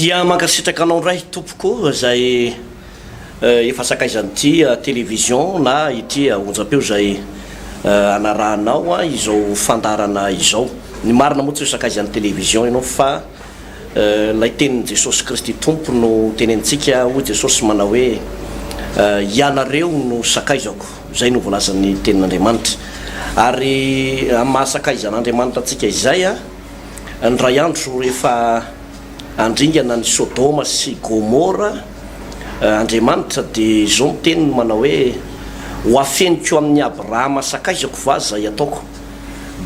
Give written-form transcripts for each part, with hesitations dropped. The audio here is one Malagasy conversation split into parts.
dia mankasitraka anao ndray tompoko zay efa sakaizany ity télévision na ity onjapeo zay anarahanao izao fandarana izao ny marina moa tsy hoe sakaizany télévision ianao fa lay tenin'i Jesosy Kristy tompo no tenentsika hoy Jesosy manao hoe ianareo no sakaizako zay no volazan'ny tenin'Andriamanitra ary mahasakaizan'Andriamanitra antsika izay ndray andro rehefa andringana ny Sodoma sy Gomora Andriamanitra de zao miteny manao hoe hoafeniko amin'ny Abrahama sakaizako va zay ataoko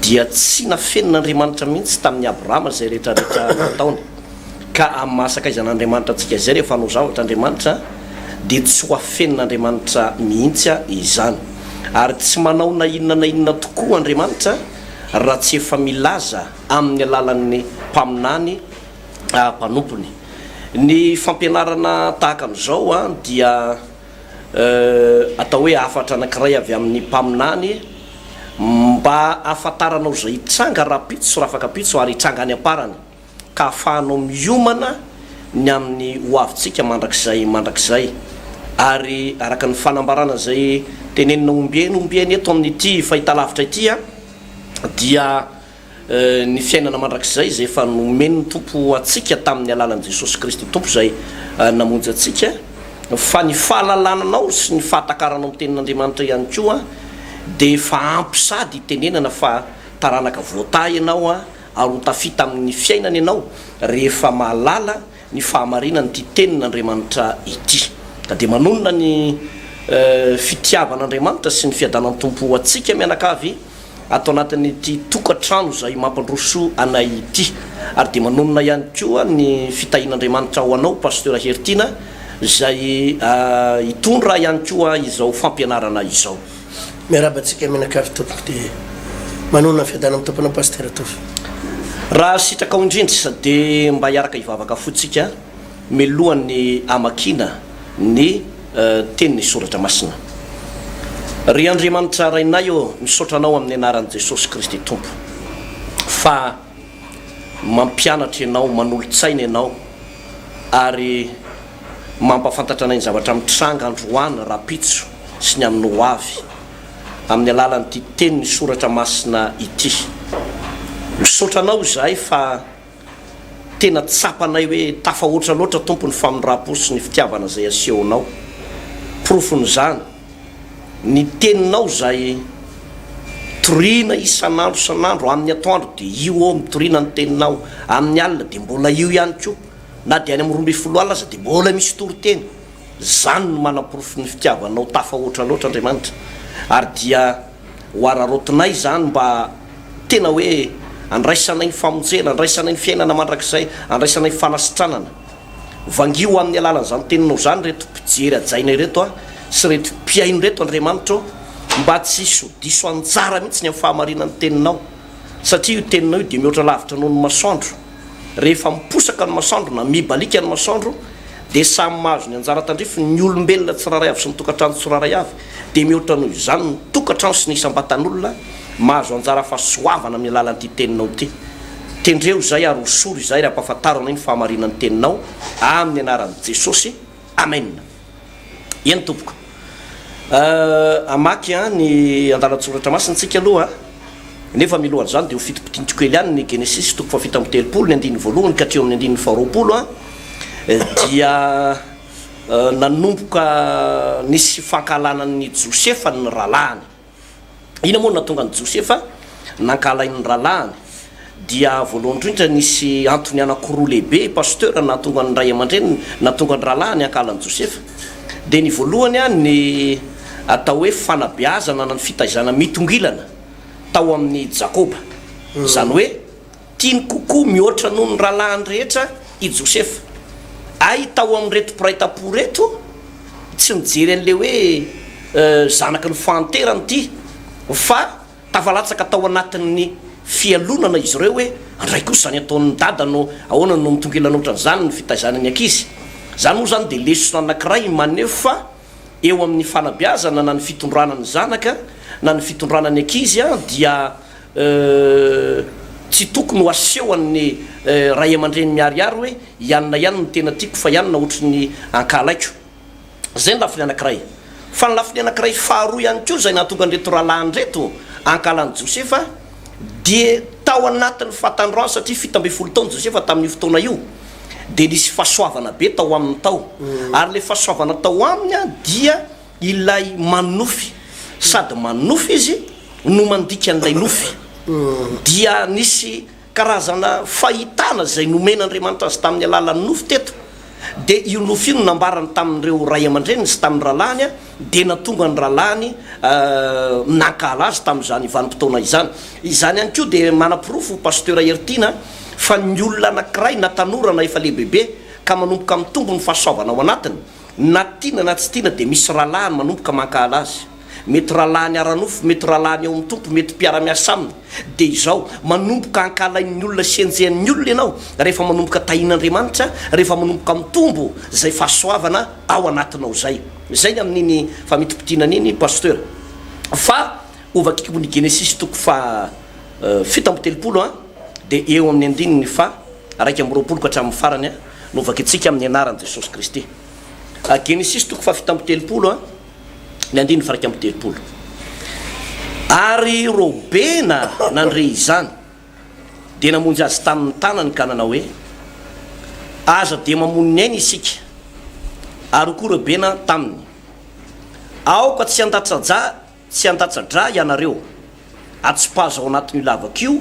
dia tsy nafenin'Andriamanitra mihitsy tamin'ny Abrahama zay rehetrarehetra nataony ka amin'ny mahasakaizan'Andriamanitra antsika zay rehefa hanao zavatra Andriamanitra de tsy hoafenin'Andriamanitra mihitsy izany ary tsy manao na inona tokoa Andriamanitra raha tsy efa milaza amin'ny alalan'ny mpaminany mpanompony ny fampianarana tahaka an'izao dia atao hoe afatra anankiray avy amin'ny mpaminany mba afantaranao zay hitranga rapitso sy rafakapitso ary hitranga any aparany ka ahafahanao miomana ny amin'ny hoavitsika mandrakizay ary araka ny fanambarana zay tenenina ombieny eto amin'ity fahitalavitra ity dia ny fiainana mandrakizay zay efa nomeny tompo atsika tamin'ny alalan'i Jesosy Kristy tompo zay namonjy atsika fa ny fahalalananao sy ny fahatakaranao amin'ny tenin'Andriamanitra ihany koa de efa ampy sady tenenana fa taranaka voata ianao ary ho tafita amin'ny fiainana ianao rehefa mahalala ny fahamarinany ty tenin'Andriamanitra ity ka de manonona ny fitiavan'Andriamanitra sy ny fiadanan'ny tompo atsika mianakavy atao anatin'ity tokatrano zay mampandroso anay ity ary de manonona ihany koa ny fitahin'Andriamanitra ho anao pasteur Hertina zay hitondra ihany koa izao fampianarana izao miarabantsika mianakavy tompoko de manonona fiadana amin'ny tompona pasteur Tofy raha sitraka indrindra de mba hiaraka hivavaka fotsika melohan'ny amakina ny tenin'ny soratra masina ry Andriamanitra rainay misotranao amin'ny anaran'i Jesosy Kristy tompo fa mampianatra ianao manolotsaina ianao ary mampafantatra anay ny zavatra mitranga androany rapitso sy ny amin'ny hoavy amin'ny alalan'ity tenin'ny soratra masina ity misotranao zahay fa tena tsapanay hoe tafahoatra loatra tompo ny famindrapo sy ny fitiavana zay asehonao profon'izany ny teninao zay torina isan'andro amin'ny atoandro de io mitorina ny teninao amin'ny alina de mbola io ihany koa na de any amin'ny 12 alina aza de mbola misy toriteny zany no manaporofo ny fitiavanao tafahoatra loatra Andriamanitra ary dia hoararotinay zany mba tena hoe andraisanay ny famonjena andraisanay ny fiainana mandrakizay andraisanay ny fanasitranana vangio amin'ny alalan'izany teninao zany reto mpijery ajainay reto sy reto mpiaino reto Andriamanitra mba tsy sodiso anjara mihitsy ny amin'ny fahamarinany teninao satria io teninao io de mihoatra lavitra noho ny masoandro rehefa miposaka ny masoandro na mibalika ny masoandro de samy mahazo ny anjara tandrify ny olombelona tsiraray avy sy ny tokatrano tsiraray avy de mihoatra noho izany ny tokatrano sy ny isam-batan'olona mahazo anjara fahasoavana amin'ny alalan'ity teninao ity tendreo zay ary hosoro izay raha ampahafantarana ny fahamarinany teninao amin'ny anaran'i Jesosy amen eny tompoko amaky ny andalatsoratra masintsika aloha nefa milohany zany de ho fitopitintiko kely ihany ny Genesis toko fafito amby telopolo ny andininy voalohany ka hatreo amin'ny andininy faharoapolo dia nanomboka nisy fankalanan'ny Josefa ny ralahany ina moa natonga ny Josefa nankalain'ny ralahany dia voalohany indrindra nisy antony anakiroa lehibe pasteur natonga ny ray aman-dreny natonga ny ralahany ankalan'ny Josefa de ny voalohany ny atao hoe fanabeazana na ny fitaizana mitongilana tao amin'ny Jakoba zany hoe tiany kokoa mihoatra noho ny ralahany rehetra i Josefa ay tao amin'ny reto piraitapo reto tsy mijery an'le hoe zanaky ny fahanterany ity fa tafalatsaka tao anatin'ny fialonana izy ireo hoe andray kosa zany ataon'ny dada no ahoana no mitongilana ohatran'izany ny fitaizanany ankizy zany moa zany de lesona anankiray manefa eo amin'ny fanabeazana na ny fitondranany zanaka na ny fitondranany ankizy dia tsy tokony ho aseho an'ny ray aman-dreny miariary hoe ianina ihany ny tena tiako fa ianina ohatry ny ankalaiko zay ny lafiny anankiray fa ny lafiny anankiray faharoa ihany koa zay nahatonga andreto rahalahy ndreto ankalany Josefa dia tao anatin'ny fahatandroany satria 17 taona Josefa tamin'io fotoana io dia nisy fahasoavana be tao amin'ny tao ary le fahasoavana tao aminy a dia ilay manofy sady manofy izy no mandika an'ilay nofy dia nisy karazana fahitana zay nomen'Andriamanitra azy tamin'ny alalan'ny nofy teto dia io nofy io no nambarany tamin'ireo ray aman-dreny sy tamin'ny rahalahy a dia natonga ny rahalahy nankala azy tamin'izany vanim-potoana izany ihany koa dia manapirofo pasteur Hertina fa ny olona anankiray na tanorana efa lehibehibe ka manomboka mitombo ny fahasoavana ao anatiny na tiana na tsy tiana dia misy rahalahy manomboka mankala azy mety rahalahy aranofo mety rahalahy eo amin'ny tompo mety mpiara-miasa aminy dia izao manomboka ankalain'ny olona sienjehan'ny olona ianao rehefa manomboka tahin'Andriamanitra rehefa manomboka mitombo zay fahasoavana ao anatinao zay amin'iny famitopitina n'iny pasteur fa ovakikony Genesis toko fa 17 dia eo amin'ny andininy fa 1:20 ka hatramin'ny farany no ovakitsika amin'ny anaran'i Jesosy Kristy Genesis toko fa 17 ny andiny fa 1:20 ary Robena nandre izany dia namonjy azy tamin'ny tanany ka nanao hoe aza dia mamoniny aina isika ary koa Robena taminy aoka tsy andatsadra ianareo atsipazo ao anatin'io lavak'io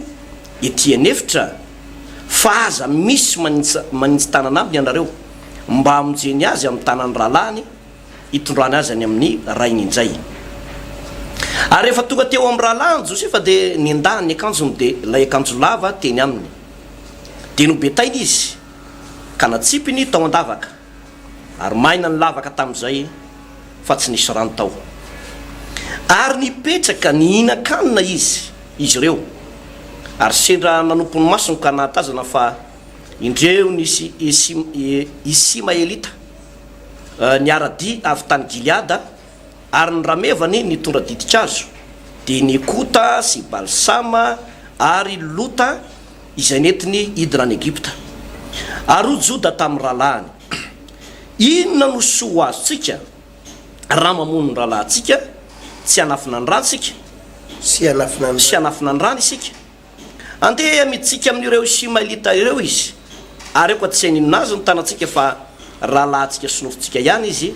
ety anefitra fa aza misy manintsy tanana aminy ianareo mba amonjeny azy amin'ny tanany rahalahy hitondrany azy any amin'ny rainy injay ary rehefa tonga teo amin'ny rahalahy Josefa dia nendahany akanjony dia lay akanjo lava teny aminy dia nobetainy izy ka natsipiny tao an-davaka ary maina ny lavaka tamin'izay fa tsy nisy rano tao ary nipetraka nihinan-kanina izy ireo ary sendra nanompon'ny masony ka nahatazana fa indreo nisy Ismaelita niaradi avy tany Gileada ary ny ramevany nitondra didika azo dia Nekota sy Balsama ary Lota izay netiny hidina any Egypta ary Joda tamin'ny rahalahiny inona no soa azotsika raha mamono ny rahalahintsika tsy hanafina ny rantsika sy hanafina ny rano isika andeha miditsika amin'ireo Ismaelita ireo izy ary eo ka tsy haninona azy ny tanantsika fa rahalahintsika sonofotsika ihany izy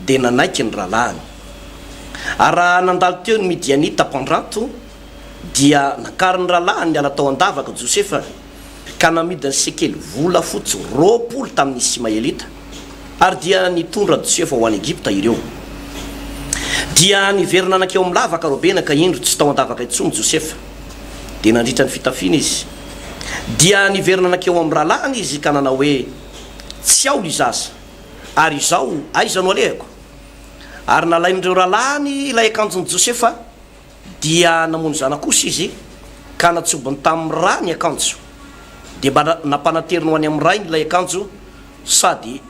dia nanaiky ny rahalahiny ary raha nandalo teo ny Midianita mpandranto dia nakariny rahalahiny ala tao an-davaka Josefa ka namidiny sekely vola fotsy 20 tamin'ny Ismaelita ary dia nitondra Josefa ho any Egypta ireo dia niverina anakeo amin'ny lavaka Robena ka indro tsy tao an-davaka intsony Josefa dia nandritra ny fitafina izy dia niverina anakeo amin'ny rahalahiny izy ka nanao hoe tsy ao lizaza ary izao aiza no alehako ary nalain'ireo rahalahiny ilay akanjon'i Josefa dia namono zana-kosa izy ka natsobony tamin'ny ra ny akanjo dia mba nampanateriny ho any amin'ny rainy ilay akanjo sady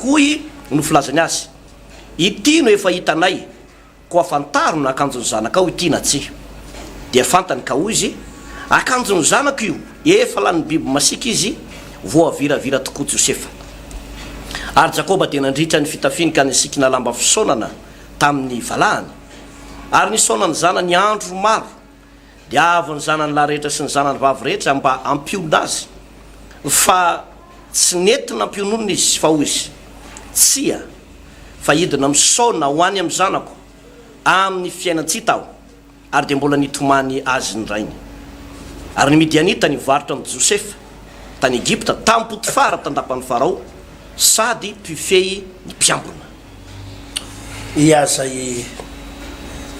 hoy no filazany azy ity no efa hitanay ko afantaro na akanjon'ny zanaka ao ity na tsy dia fantany ka hoy izy akanjon'ny zanako io efa lany biby masika izy vo aviravira tokoa Josefa ary Jakoba dia nandritra ny fitafiny ka nisikina lamba fisaonana tamin'ny valahany ary nisaonany zanany andro maro dia avy ny zanany lahy rehetra sy ny zanany vavy rehetra mba ampiona azy fa tsy nentina ampiononina izy fa hoy izy tsia fa hidina misaona ho any amin'ny zanako amin'ny fiainantsika aho ary dia mbola nitomany azy ny rainy ary ny Midianita nivarotra amin'ny Josefa tany Egypta tamin'ny Potifara tandapan'ny Farao sady Pifey ny mpiambona iazay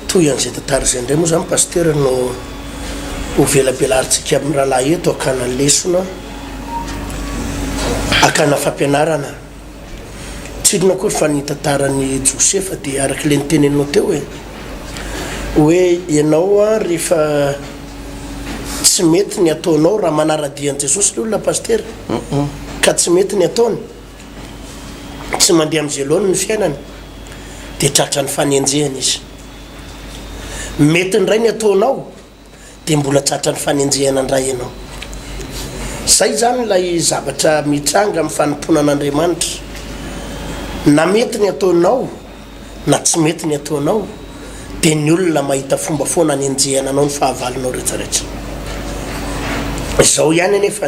toy an'izay tantara izay indray moa zany pasteur no hovelabelarintsika amin'ny rahalahy eto akana lesona akana fampianarana tsidina kory fa ny tantarany Josefa dia araka le niteneninao teo hoe ianao a rehefa tsy mety ny ataonao raha manaradian'i Jesosy le olona pasteur ka tsy mety ny ataony tsy mandeha amin'izay loany ny fiainany dia tratra ny fanenjehany izy mety ny ray ny ataonao dia mbola tratran'ny fanenjehana andray ianao zay zany lay zavatra mitranga amin'ny fanompoana an'Andriamanitra na mety ny ataonao na tsy mety ny ataonao dia ny olona mahita fomba foana anenjehana anao ny fahavalonao rehetrarehetra izao ihany anefa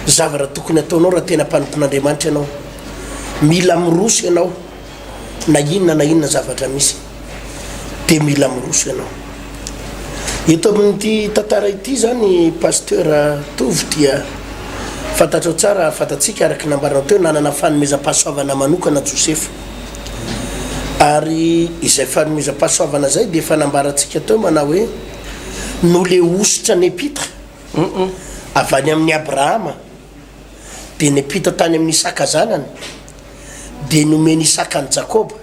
zavatra tokony ataonao raha tena mpanompon'Andriamanitra ianao mila miroso ianao na inona zavatra misy dia mila miroso ianao eto amin'ity tantara ity zany pasteur Tovy dia fantatrao tsara fantatsika araka nambaranao teo nanana fanomezam-pahasoavana manokana Josefa ary izay fanomezam-pahasoavana zay dia fanambaratsika teo manao hoe no le ositra ny epitra avy any amin'ny Abrahama dia ny epitra tany amin'ny Isaka zanany dia nomeny Isaka ny Jakoba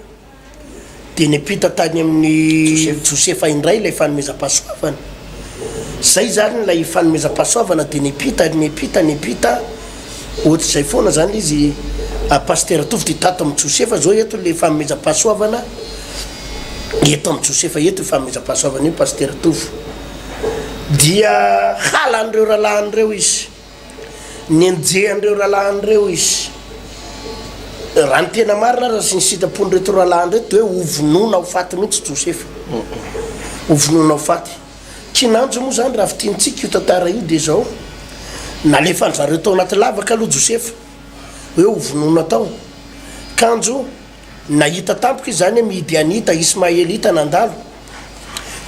dia ny epitra tany amin'ny Josefa indray ilay fanomezam-pahasoavana zay zany ilay fanomezam-pahasoavana dia ny epitra ohatr'izay foana zany izy pasteur Tovy dia tato amin'ny Josefa zao eto le fanomezam-pahasoavana eto amin'ny Josefa eto fanomezam-pahasoavana io pasteur Tovy dia halan'ireo rahalahin'ireo izy ny enjehan'ireo rahalahin'ireo izy raha ny tena marina raha sy ny sitrapon'reto rahalahin'reto dia hoe hovonoina ho faty mihitsy Josefa hovonoina ho faty kinanjo moa zany raha fitiantsika io tantara io dia zao nalefa an'zareo tao anaty lavaka aloha Josefa hoe hovonoina tao kanjo nahita tampoka izy zany Midianita Ismaelita nandalo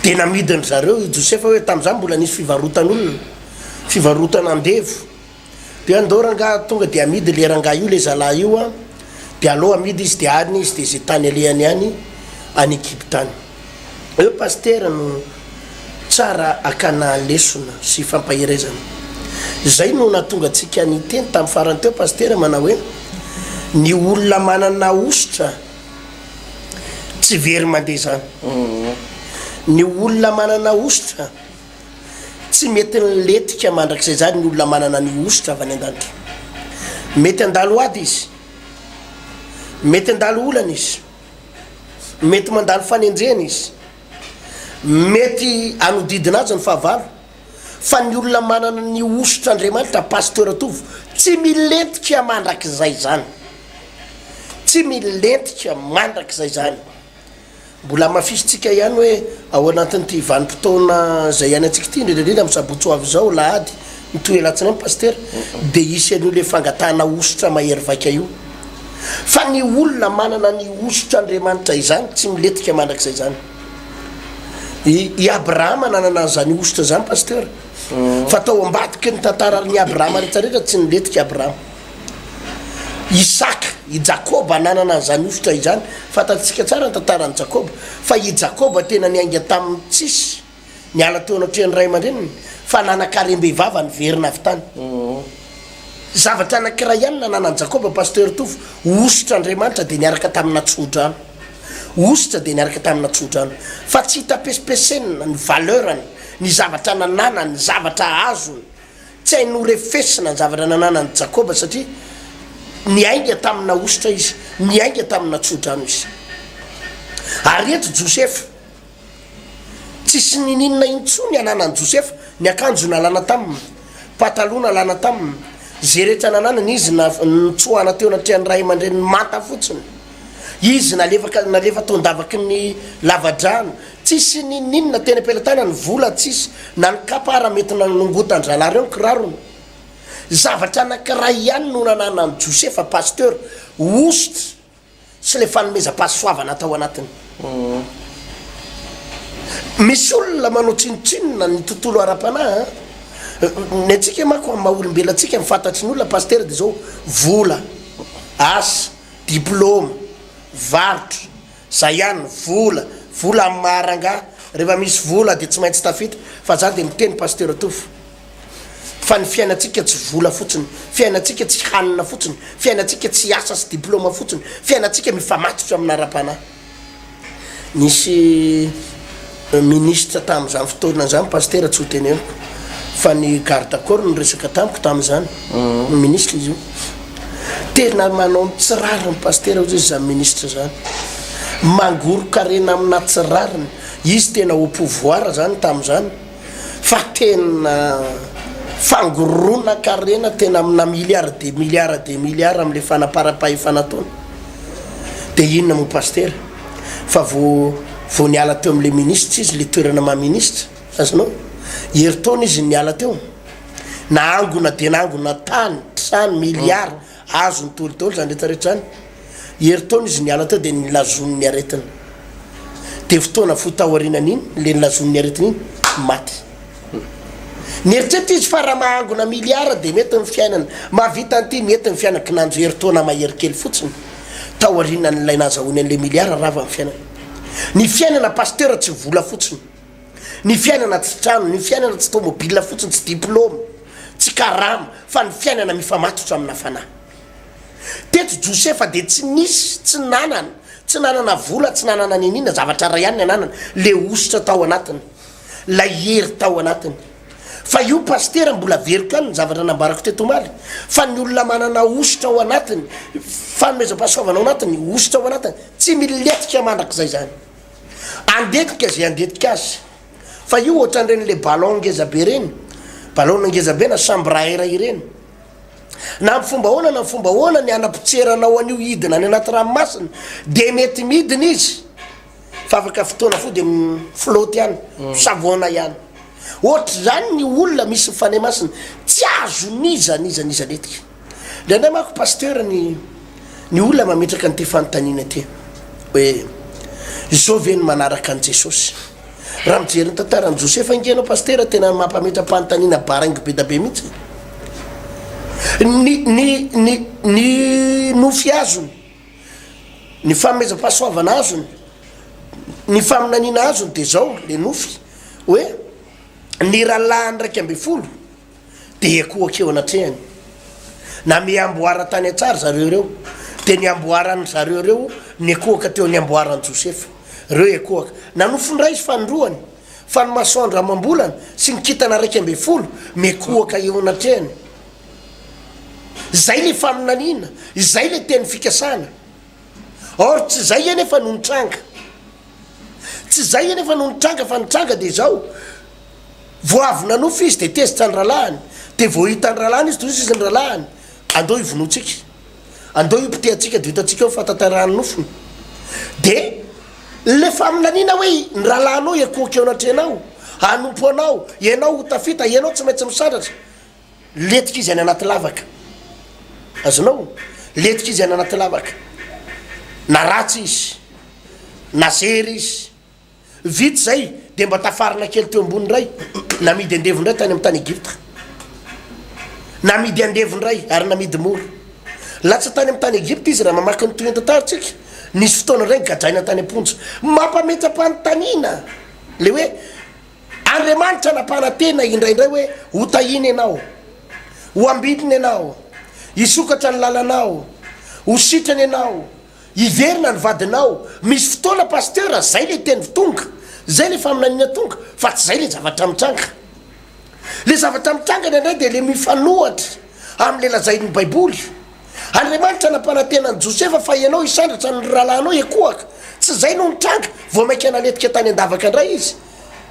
dia namidiny zareo Josefa hoe tamin'izany mbola nisy fivarotan'olona fivarotan'andevo dia andao rangahy tonga dia amidy le rangahy io le zalahy io a dia aloha amidy izy dia any izy dia zay tany alehany any any Egyptany eo pasteur no tsara akana lesona sy fampaherezana zay no natonga antsika ny teny tamin'ny farany teo pasteur manao hoe ny olona manana ositra tsy very mandeha zany ny olona manana ositra tsy mety niletika mandrakizay zany ny olona manana ny ositra avy any an-danitra mety andalo ady izy mety andalo olana izy mety mandalo fanenjehana izy mety anodidina azy ny fahavalo fa ny olona manana ny ositra Andriamanitra pasteur Tovy tsy milentika mandrakizay zany tsy milentika mandrakizay zany mbola mafisitsika ihany hoe ao anatin'ity vanim-potoana zay ihany antsika ity indrindrindrindra amin'ny sabotsy avy zao lahady mitohy latsiny amin'ny pasteur dia isy an'io le fangatahana ositra mahery vaika io fa ny olona manana ny ositra Andriamanitra izany tsy miletika mandrakizay zany i Abrahama nanana an'izany ositra zany pasteur fa tao ambadiky ny tantaran'ny Abrahama rehetrarehetra tsy niletika Abrahama Isaka i Jakoba nanana an'izany ositra izany fantatsika tsara ny tantaran'ny Jakoba fa i Jakoba tena niainga tamin'ny tsisy niala teo anatrehan'ny ray aman-dreniny fa nanankarem-behivava ny verina avy tany zavatra anankiray ihany nananan'i Jakoba pasteur Tovy ositra Andriamanitra dia niaraka tamina tsodrano ositra dia niaraka tamina tsodrano fa tsy hita pesipesena ny valeurany ny zavatra nanana ny zavatra azony tsy hainy horefesina ny zavatra nananan'i Jakoba satria niainga tamina ositra izy niainga tamina tsodrano izy ary eto Josefa tsisy nininona intsony ananan'i Josefa ny akanjo nalana taminy pataloha nalana taminy zay rehetra nananany izy nitsoahana teo anatrehan'ny ray aman-dreniny manta fotsiny izy nalefa tao ndavaky ny lavadrano tsisy nininona teny am-pelatana ny vola tsisy na ny kapara mety nanongotany-dralahy reo ny kirarony zavatra anankiray ihany no nananan'i Josefa pasteur ositra sy le fanomezam-pahasoavana tao anatiny misy olona manao tsinotsinona ny tontolo ara-panahy ny antsika mako amin'ny maha-olombela antsika mifantatry ny olona pasteur dia zao vola asa diplôma varotra zay ihany vola amin'ny maharanga rehefa misy vola dia tsy maintsy tafita fa zany dia miteny pasteur Tovy fa ny fiainantsika tsy vola fotsiny fiainantsika tsy hanina fotsiny fiainantsika tsy asa sy diplôma fotsiny fiainantsika mifamatotra amin'ny ara-panahy nisy ministre tamin'izany fotoana zany pasteur tsy ho teneniko fa ny garde corps no resaka tamiko tamin'izany ministre izy io tena manao tsirariny pasteur zay zany ministre zany mangoro karena amina tsirariny izy tena au pouvoir zany tamin'izany fa tena fangorona karena tena amina milliard de milliard am'le fanaparapahefana-taona de inona mo paster fa vo niala teo am'le ministre izy le toerana maministre azanao heritaona izy niala teo na angona de nangona tany milliard azo ny tolotolo zany rehetrarehetra zany heritaona izy niala teo de nilazon'ny aretina de fotoana fotahoarinana iny le nilazon'ny aretina iny maty nieritretra izy fa raha mahangona milliard de mety ny fiainana mahavita an'ity mety ny fiainana kinanjo heritaona maherikely fotsiny tahoarinana nylay nazahoany an'le milliard raha va ny fiainana ny fiainana pasteur tsy vola fotsiny ny fiainana tsy trano ny fiainana tsy tomobile fotsiny tsy diplôme tsy karama fa ny fiainana mifamatotra amina fanahy teto Josefa de tsy nisy tsy nanana vola tsy nanana ninina zavatra ray ihany ny ananana le ositra tao anatiny la hery tao anatiny fa io pasteur mbola veriko any ny zavatra nambarako teto omaly fa ny olona manana ositra ao anatiny fanomezam-pahasoavana ao anatiny ositra ao anatiny tsy miletika mandrak'izay zany andetika zay andetika azy fa io ohatran'ireny le ballon ngezabe reny ballon ngezabe na chambre à air ireny na fomba hoana ny anapotseranao an'io hidina ny anaty ranomasina de mety midina izy fa afaka fotoana fo de flotte ihany savona ihany ohatra zany ny olona misy mifane masina tsy azo niza letika ndrindray mako pasteur ny olona mametraka nyte fanontaniana ty hoe zao ve ny manaraka an' Jesosy raha mijery ny tantaran'i Josefa ingenao pasteur tena mampametra-panontaniana barangy be da be mihitsy ny nofy azony ny fanomezam-pahasoavana azony ny faminaniana azony de zao le nofy hoe ny ralahany 100 de ekoakeo anatrehany na miamboara tany atsara zareo reo de ny amboarany zareo reo ny ekoaka teo ny amboarany Josefa reo ekoaka na nofondray izy fanindroany fa ny masoandro amam-bolana sy ny kitana 100 miekoaka eo anatrehany zay le faminaniana izay le teny fikasana or tsy zay anefa no nitranga tsy zay anefa no nitranga fa nitranga de zao voavina nofy izy de tezitra ny ralahany de voahita ny ralahany izy toizy ny ralahany andeo ivonotsika andeo ipiteatsika de hitatsika eo fatantarahany nofony de le faminaniana hoe ny ralahanao ekoaka eo anatrenao anompo anao ianao hotafita ianao tsy maintsy misandratra letika izy any anaty lavaka azonao letika izy any anaty lavaka na ratsy izy na zery izy vity zay de mba tafarina kely teo ambony ray na midy andevondray tany amy tany Egypta na midy andevondray ary na midy mora latsa tany amy tany Egypta izy raha mamaky ny toentantaritsika nisy fotoana ray gadraina tany amponja mampametsa-panontaniana le hoe Andriamanitra nampanantena indraindray hoe hotahiny ianao ho ambidiny ianao hisokatra ny lalanao ho sitrany ianao hiverina ny vadinao misy fotoana pasteur zay le teny tonga zay le faminaniana tonga fa tsy zay le zavatra mitranga le zavatra mitranga indray de le mifanohatra am'le lazain'ny baiboly Andriamanitra nampanantena ny Josefa fa ianao hisandratra ny ralahanao ekoaka tsy zay no mitranga vao mainka naletika tany andavaka indray izy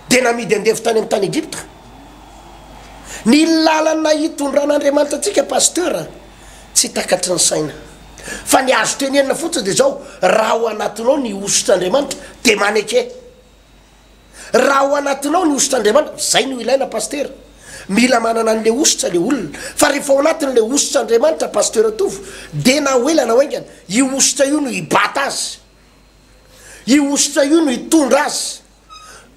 de namidy andevo tany amy tany Egypta ny lalana hitondran'Andriamanitra atsika pasteur tsy takatry ny saina fa ny azo tenenina fotsiny de zao raha ao anatinao ny ositr'Andriamanitra de maneke raha ao anatinao ny ositr'Andriamanitra zay no ilaina pasteur mila manana an'le ositra le olona fa rehefa ao anatin'le ositr'Andriamanitra pasteur atovo de na hoela na hoaingana io ositra io no hibata azy io ositra io no hitondra azy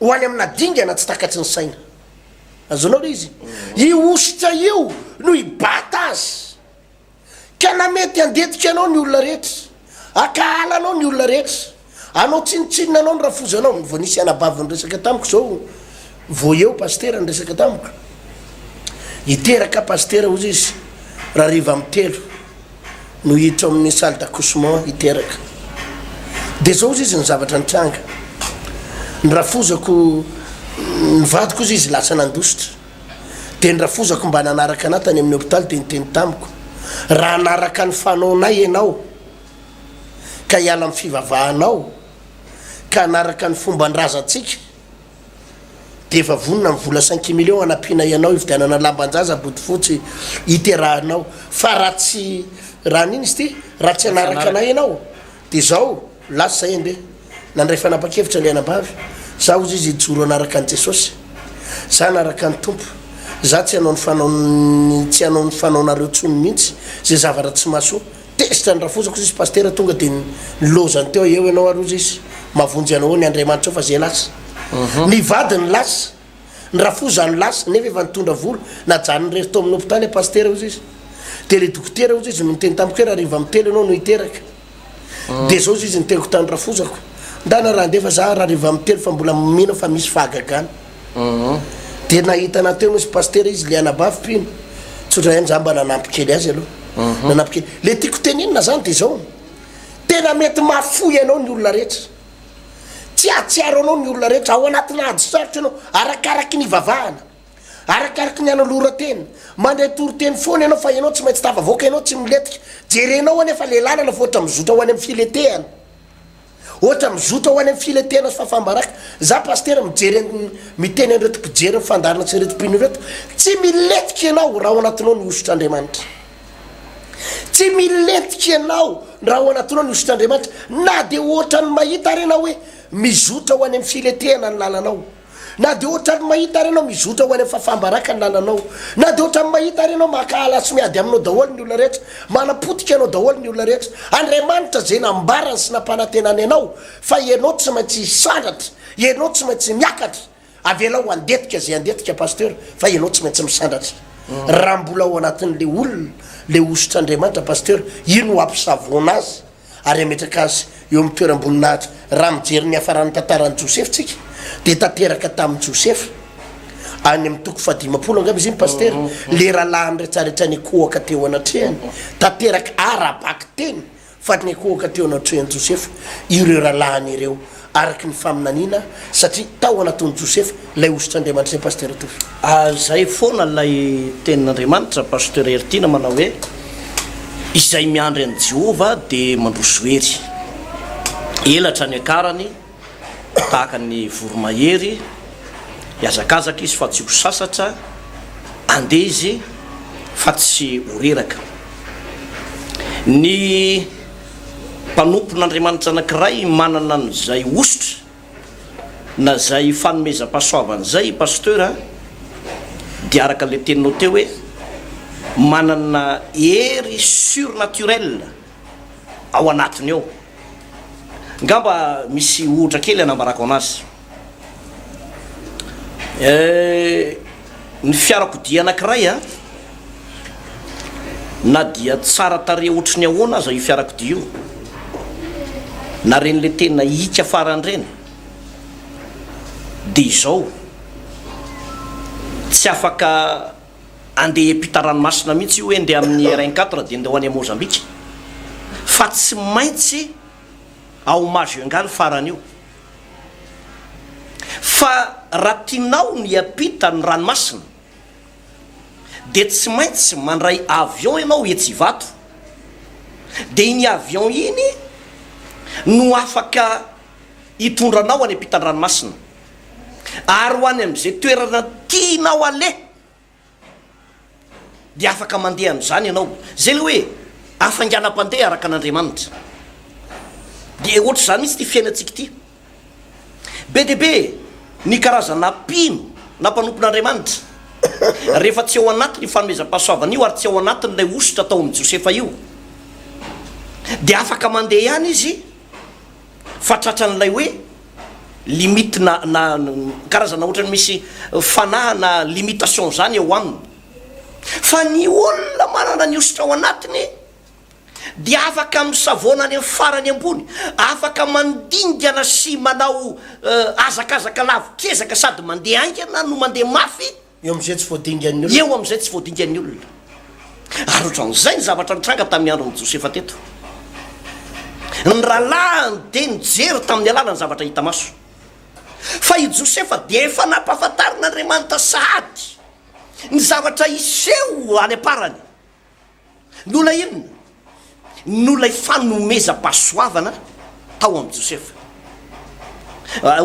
ho any amina dingana tsy takatry ny saina azonao le izy io ositra io no hibata azy ka na mety andetika anao ny olona rehetra akahala anao ny olona rehetra anao tsinitsinina anao ny rafozanao vo nisy anabavy ny resaka tamiko zao vo eo pasteur ny resaka tamiko hiteraka pasteur ozy izy raha riva amy telo no hiditra amin'ny salle d'accouchement hiteraka de zao izy ny zavatra nitranga ny rafozako ny vadiko izy izy lasa nandositra de ny rafozako mba nanaraka ana tany amin'ny hôpitaly de niteny tamiko raha naraka ny fanaonay ianao ka hiala amy fivavahanao ka naraka ny fomba ndrazatsika de efa vonina mivola 5 million anampiana ianao ividianana lambanjaza body fotsy iterahanao fa raha tsy raha niny izy ty raha tsy anaraka anay ianao de zao lasa zay ande nandray fanapa-kevitra le anabavy za ozy izy ijoro anaraka an Jesosy za anaraka ny tompo za tsy hanao ny fanaonareo tsony mihitsy zay zavatra tsy mahasoa tesitra ny rafozako izy pasteur tonga de nilozany teo eo ianao arozy izy mavonjy anao ny Andriamanitra fa zay lasa ny vadiny lasa ny rafozany lasa nefa efa nitondra volo najanony rery to amin'ny hôpitaly pasteur ozy izy de le dokotera ozy izy miteny tamiko hoe raha riva mitelo anao no hiteraka de zao izy niteko tany rafozako ndana raha ndefa za raha riva mitelo fa mbola mino fa misy fahagagana de nahita na teo izy pasteur izy le anabavy pino tsotra ihany za mba nanampy kely azy aloha nanampy kely le tiako teninina zany de zao tena mety mafoy ianao ny olona rehetra tsy atsiaro anao ny olona rehetra ao anatina ady sarotra ianao arakaraky ny vavahana arakaraky ny analoratena mandray toroteny foana ianao fa ianao tsy maintsy tafavoaka ianao tsy miletika jerenao anefa le lalana fa ohatra mizotra ho any amin'ny filetehana ohatra mizotra ho any amin'ny filetehana sy fafambaraka za pasteur mijery miteny an'ireto mpijery ny fandarina tsy reto mpino reto tsy miletika ianao raha ao anatinao ny osotr'Andriamanitra tsy miletika ianao raha ao anatinao ny osotr'Andriamanitra na de ohatra ny mahita arenao hoe mizotra ho any amin'ny filetehana ny lalanao na de ohatra ny mahita arenao mizotra ho any amin'ny fafambaraka ny lalanao na de ohatra ny mahita arenao makahala sy miady aminao daholo ny olona rehetra manapotika ianao daholo ny olona rehetra Andriamanitra zay nambarany sy nampanantenany ianao fa ianao tsy maintsy sandratra ianao tsy maintsy miakatra avelao andetika zay andetika pasteur fa ianao tsy maintsy misandratra raha mbola ao anatin'le olona le osotr'Andriamanitra pasteur ino ho ampisavona azy ary ametraka azy eo amin'ny toeram-boninahitra raha mijery ny hafarany tantaran'i Joseph tsika de tanteraka tamin'i Joseph any amin'ny toko fahadimapolo angamba izy iny pasteur le rahalahy rehetrarehetra ny kohaka teo anatrehany tanteraka arabaky teny fa ny kohaka teo anatrehany Joseph ireo rahalahiny ireo araky ny faminanina satria tao anaton'ny Joseph lay osotr'Andriamanitra zay pasteur toy zay foana lay tenin'Andriamanitra pasteur Ertina manao hoe izay miandry an' Jehova de mandroso hery elatra ny akarany tahaka ny voromahery iazakazaka izy fa tsy ho sasatra andeha izy fa tsy horeraka ny mpanompon'Andriamanitra anankiray manana n'izay osotra na zay fanomezam-pahasoavana zay pasteur dia araka le teninao teo hoe manana hery surnaturel ao anatiny ao ngamba misy ohatra kely anambarako anazy ny fiarakodia anankiray na dia tsara tare ohatry ny ahoana aza io fiarakodia io na reny le tena hika farany reny de izao tsy afaka andeha epita-ranomasina mihitsy io hoe ndeha amin'ny R4 de ndeha ho any a Mozambique fa tsy maintsy ao Majunga farany io fa raha tianao ny apita ny ranomasina de tsy maintsy mandray avion ianao Etsivato de iny avion iny no afaka hitondranao any apita ny ranomasina ary ho any amin'izay toerana tianao ale de afaka mandeha am'izany ianao zay le hoe afanganam-pandeha araka an'Andriamanitra de ohatra zany mitsy ty fiainantsika ty be de be ny karazana pino na mpanompon'Andriamanitra rehefa tsy ao anatiny fanomezam-pahasoavana io ary tsy ao anatin'ilay osotra atao amin'ny Josefa io de afaka mandeha ihany izy fa tratran'ilay hoe limite na karazana ohatrany misy fanahana limitation zany eo aminy fa ny olona manana ny osotra ao anatiny dia afaka misavona any amin'ny farany ambony afaka mandingana sy manao azakazaka lavo-kezaka sady mandeha aingana no mandeha mafy eo am'izay tsy voadingan'ny olona eo am'izay tsy voadingan'ny olona ary ohatran'izay ny zavatra nitranga tamin'ny andron'ny Josefa teto ny rahalahy de nijery tamin'ny alala ny zavatra hita maso fa i Josefa de efa nampahafantarin'Andriamanitra sahady ny zavatra iseho any aparany nola inona nolay fanomeza-pahasoavana tao amin'ny Josefa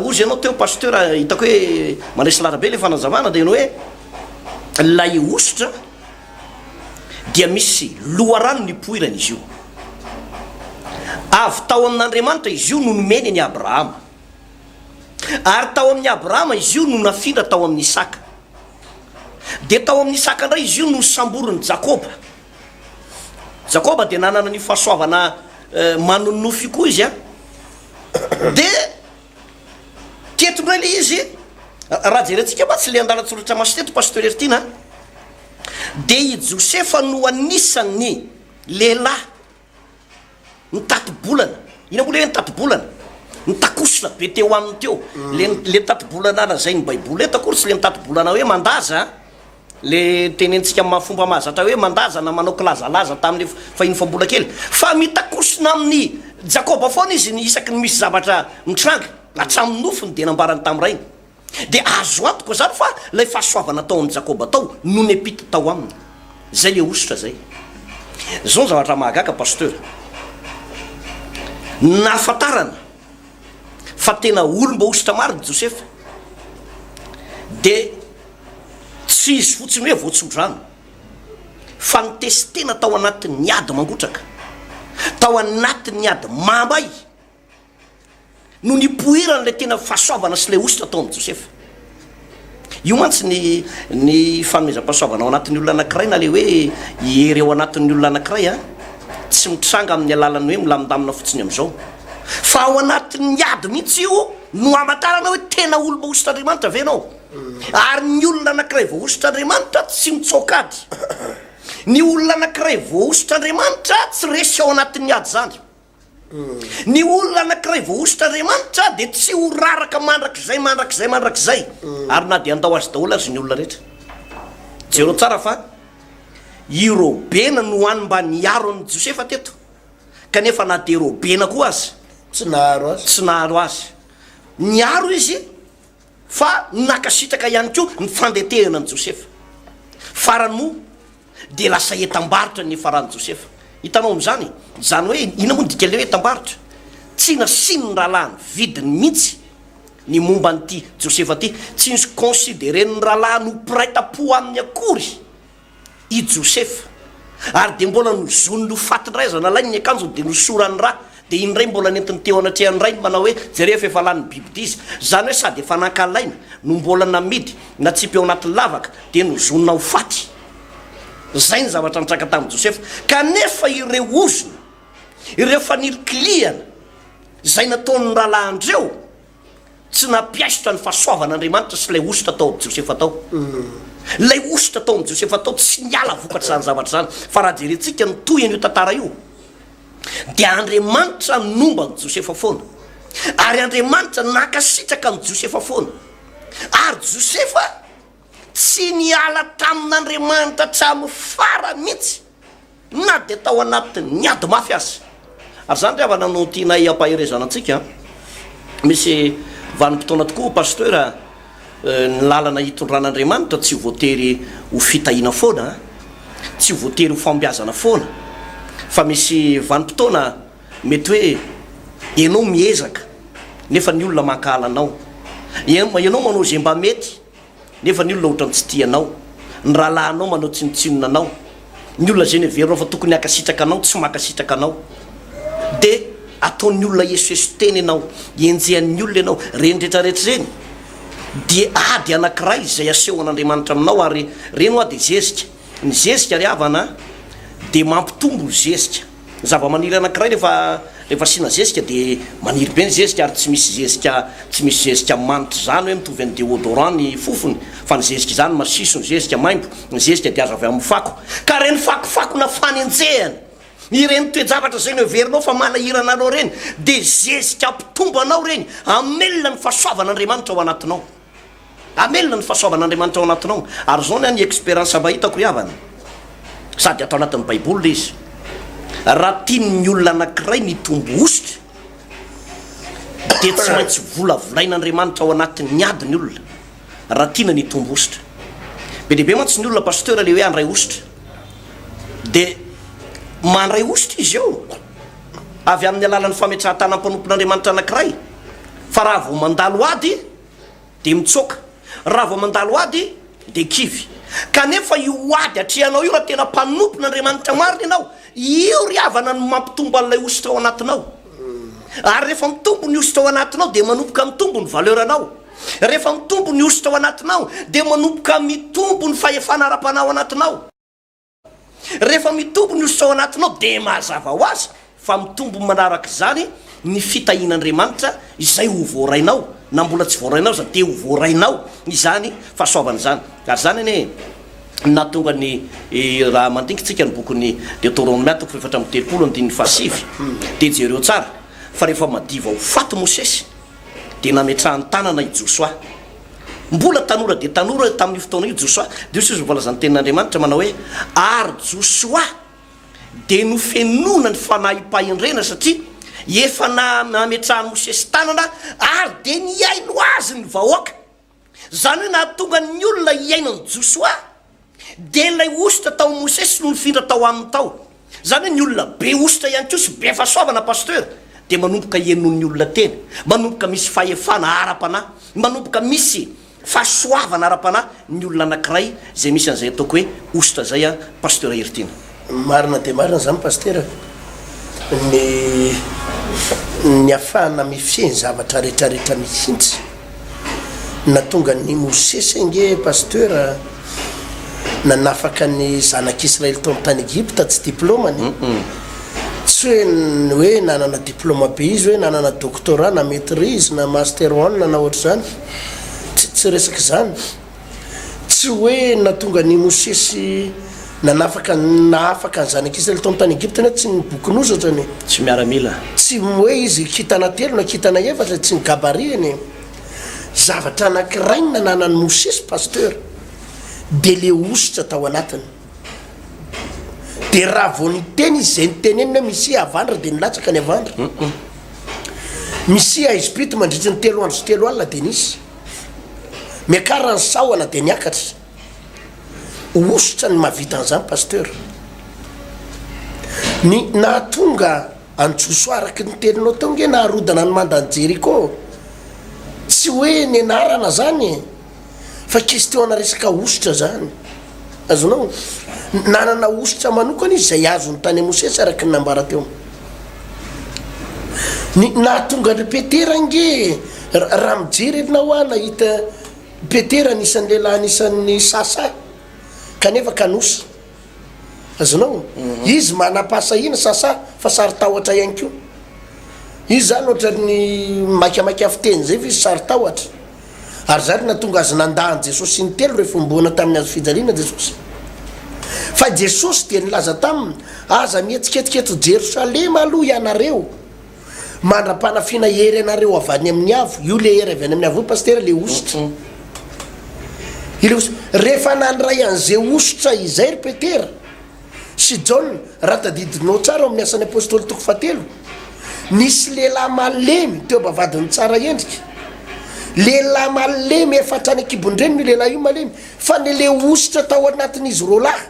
ozy ianao teo pasteur hitako hoe manesy larabe le fanazavana de hoe lay ositra dia misy loharano ny poirana izy io avy tao amin'Andriamanitra izy io no nomeny ny Abrahama ary tao amin'ny Abrahama izy io no nafindra tao amin'ny Isaka de tao amin'ny Isaka indray izy io no samboriny Jakoba de nanana ny fahasoavana manonofy koa izy de tetondray le izy raha jerentsika mba tsy le andala-tsoratra masy teto pasteur Ertina de i Josefa no anisan'ny lehilahy nitato-bolana ina moa le hoe nitato-bolana nitakosona be teo aminy teo le nitato-bolana zay ny baiboly eto akory tsy le nitato-bolana hoe mandaza le tenentsika fomba mahazatra hoe mandaza na manao kilazalaza tamin'le fahiny fambola kely fa mitakosona amin'ny Jakoba foana izy ny isaky ny misy zavatra mitranga atramin'ny nofony de nambarany tamin'irainy de azo antoko zany fa lay fahasoavana tao amin'ny Jakoba tao no ny epita tao aminy zay le ositra zay zao ny zavatra mahagaga pasteur nahafantarana fa tena olomba ositra mariny Josefa de tsy izy fotsiny hoe voatsodrano fa nitestena tao anatin'ny ady mangotraka tao anatin'ny ady mambay no nipoirana le tena fahasoavana sy le ositra tao amin'ny Josefa io mantsy ny fanomezam-pahasoavana ao anatin'ny olona anankiray na le hoe iery ao anatin'ny olona anankiray tsy mitranga amin'ny alalany hoe milamindamina fotsiny amin'izao fa ao anatin'ny ady mihitsy io no amatarana hoe tena olomba ositr'Andriamanitra ve anao ary ny olona anankiray vao ositr'Andriamanitra tsy mitsokady ny olona anankiray vao ositr'Andriamanitra tsy resy ao anatin'ny ady zany ny olona anankiray vao ositr'Andriamanitra de tsy ho raraka mandrakizay ary na de andao azy daholo azy ny olona rehetra jereo tsara fa i Robena no hany mba niaro amin'ny Josefa teto kanefa na de Robena koa azy tsy naharo azy niaro izy fa nakasitraka ihany koa ny fandetehana ny Josefa farany moa de lasa etam-barotra ny farany Josefa hitanao am'zany zany hoe ina moa dika le hoe etam-barotra tsy nasiny ny rahalahiny vidiny mihitsy ny momba n'ity Josefa ty tsy nisy considéreny rahalahy no piraitam-po amin'ny akory i Josefa ary de mbola nozony no fatindraizana lainy ny akanjo de nosorany raha de indray mbola nentiny teo anatrehan'ny ray manao hoe jerefa efa lany biby dizy zany hoe sady efa nankalaina no mbola namidy na tsipy ao anatin'ny lavaka de nozonina ho faty zay ny zavatra nitraka tamin'ny Josefa kanefa ireo ozona ireo fanilokiliana zay nataon'ny rahalahandreo tsy nampiaisitra ny fahasoavan'Andriamanitra sy lay ositra tao amin'ny Josefa tao lay ositra tao amin'ny Josefa tao tsy niala vokatra zany zavatra zany fa raha jerentsika nitoy an'io tantara io de Andriamanitra nomba ny Josefa foana ary Andriamanitra nakasitraka ny Josefa foana ary Josefa tsy niala tamin'Andriamanitra hatramin'ny farany mihitsy na de tao anatin'ny ady mafy azy ary zany rehefa nanao tianay ampaherezana antsika misy vanim-potoana tokoa pasteur ny lalana hitondran'Andriamanitra tsy voatery ho fitahina foana tsy voatery ho fambiazana foana fa misy vanim-potoana mety hoe ianao miezaka nefa ny olona mankahala anao ianao manao zay mba mety nefa ny olona ohatrany tsy tianao ny rahalahinao manao tsinotsinona anao ny olona zay neverinao fa tokony akasitraka anao tsy makasitraka anao de ataon'ny olona esoeso teny ianao enjehan'ny olona ianao reny rehetrarehetra reny de ady anankiray zay asehon'Andriamanitra aminao ary reny oa de zezika ny zezika ry havana de mampitombo zezika zava-maniry anankiray rehefa sina zezika de maniry be ny zezika ary tsy misy zezika manitra zany hoe mitovy any déodorant ny fofony fa ny zezika zany masiso ny zezika maimbo ny zezika de azo avy amin'ny fako ka reny fakofako na fanenjehany ireny toejavatra zay neverinao fa manahirana anao reny de zezika ampitombo anao reny amelona ny fahasoavan'Andriamanitra ao anatinao amelona ny fahasoavan'Andriamanitra ao anatinao ary zao ny expérience mahitako ry havana sady atao anatin'ny baiboly izy raha tian'ny olona anankiray mitombo ositra de tsy maintsy volavolain'Andriamanitra ao anatin'ny ady ny olona raha tiana ny tombo ositra be dehibe mantsy ny olona pasteur le hoe andray ositra de mandray ositra izy eo avy amin'ny alalan'ny fametrahan-tany am-panompon'Andriamanitra anankiray fa raha vo mandalo ady de mitsoka, raha vo mandalo ady de kivy. Kanefa io ady atrehanao io raha tena mpanompon'Andriamanitra marina ianao, io ry havana no mampitombo an'ilay ositra ao anatinao. Ary rehefa mitombo ny ositra ao anatinao de manomboka mitombo ny valeranao. Rehefa mitombo ny ositra ao anatinao de manomboka mitombo ny fahefana ara-panao anatinao. Rehefa mitombo ny ositra ao anatinao de mazava ho azy fa mitombo manaraka zany ny fitahian'Andriamanitra izay ho voarainao, na mbola tsy voarainao za de ho voarainao izany fahasoavana zany. Ary zany ane natonga ny raha mandingitsika ny bokon'ny Deutéronome toko 4:7 de jereo tsara fa rehefa madiva ho faty Mosesy de nametrahany tanana i Josoa. Mbola tanora de tanora tamin'ny fotoana io Josoa, de izy voalazany tenin'Andriamanitra manao hoe ary Josoa de nofenona ny fanahy-pahendrena satria efa nametrahany Mosesy tanana ary de niaino azy ny vahoaka. Zany hoe nahatonga ny olona iainany Josoa de lay ositra tao Mosesy no nifindra tao aminy tao. Zany hoe ny olona be ositra ihany ko sy be fahasoavana pasteur de manomboka ienon'ny olona teny, manomboka misy fahefana ara-panahy, manomboka misy fahasoavana ara-panahy ny olona anankiray zay misy an'izay ataoko hoe ositra zay a pasteur Hertina. Marina de marina zany pasteur, ny afahana mifeny zavatra rehetrarehetra mihitsy natonga ny Mosesy nge pasteur nanafaka ny zanak'Israely tao amin'ny tany Egypta tsy diplômany. Tsy hoe nanana diplôma be izy hoe nanana doctorat na maîtrise na master 1 na ohatra zany, tsy resaky zany. Tsy hoe natonga ny Mosesy nafaka ny zanak'Israely tao amin'ny tany Egypta nefa tsy ny bokin'ozatra ny tsy miaramila, tsy hoe izy kitana telo na kitana efatra tsy ny gabariany. Zavatra anankiray nananany Mosesy pasteur de le ositra tao anatiny. De raha vo niteny izy zay nitenenina misy avandra de nilatsaka ny avandra. Misy Ezipity mandritra ny 3 andro sy 3 alina de nisy. Miakarany sahona de niakatra. Ositra ny mahavita an'izany pasteur. Ny nahatonga any Josoa araky ny teninao tao nge naharodana ny mandany Jeriko. Tsy hoe ny anarana zany fa question resaka ositra zany. Azonao nanana ositra manokana izy zay azony tany Mosesy araky ny nambara teo. Ny nahatonga ny Petera nge raha mijery ianao a nahita Petera anisan'ny lehilahy anisan'ny sasa kanefa kanosa. Azonao izy manapasahina sasa fa saritahotra ihany ko. Izy zany ohatra ny makiamaky afiteny zay fa izy saritahotra. Ary zany natonga azy nandahany Jesosy sy ny telo rehefa mbona tamin'ny azo fijaliana Jesosy. Fa Jesosy dia nilaza taminy aza mihetsiketiketo Jerosalema aloha ianareo mandra-panafina hery anareo avy any amin'ny avo. Io le hery avy any amin'ny avo io pasteur le ositra. Rehefa nandray an'izay ositra izay ry Petera sy John raha tadidinao tsara amin'ny asan'ny apôstôly toko 7 nisy lehilahy malemy teo bavadiny tsara endrika. Lehilahy malemy efatra any akibondreny io lehilahy io malemy fa ny le ositra tao anatin'izy roa lahy.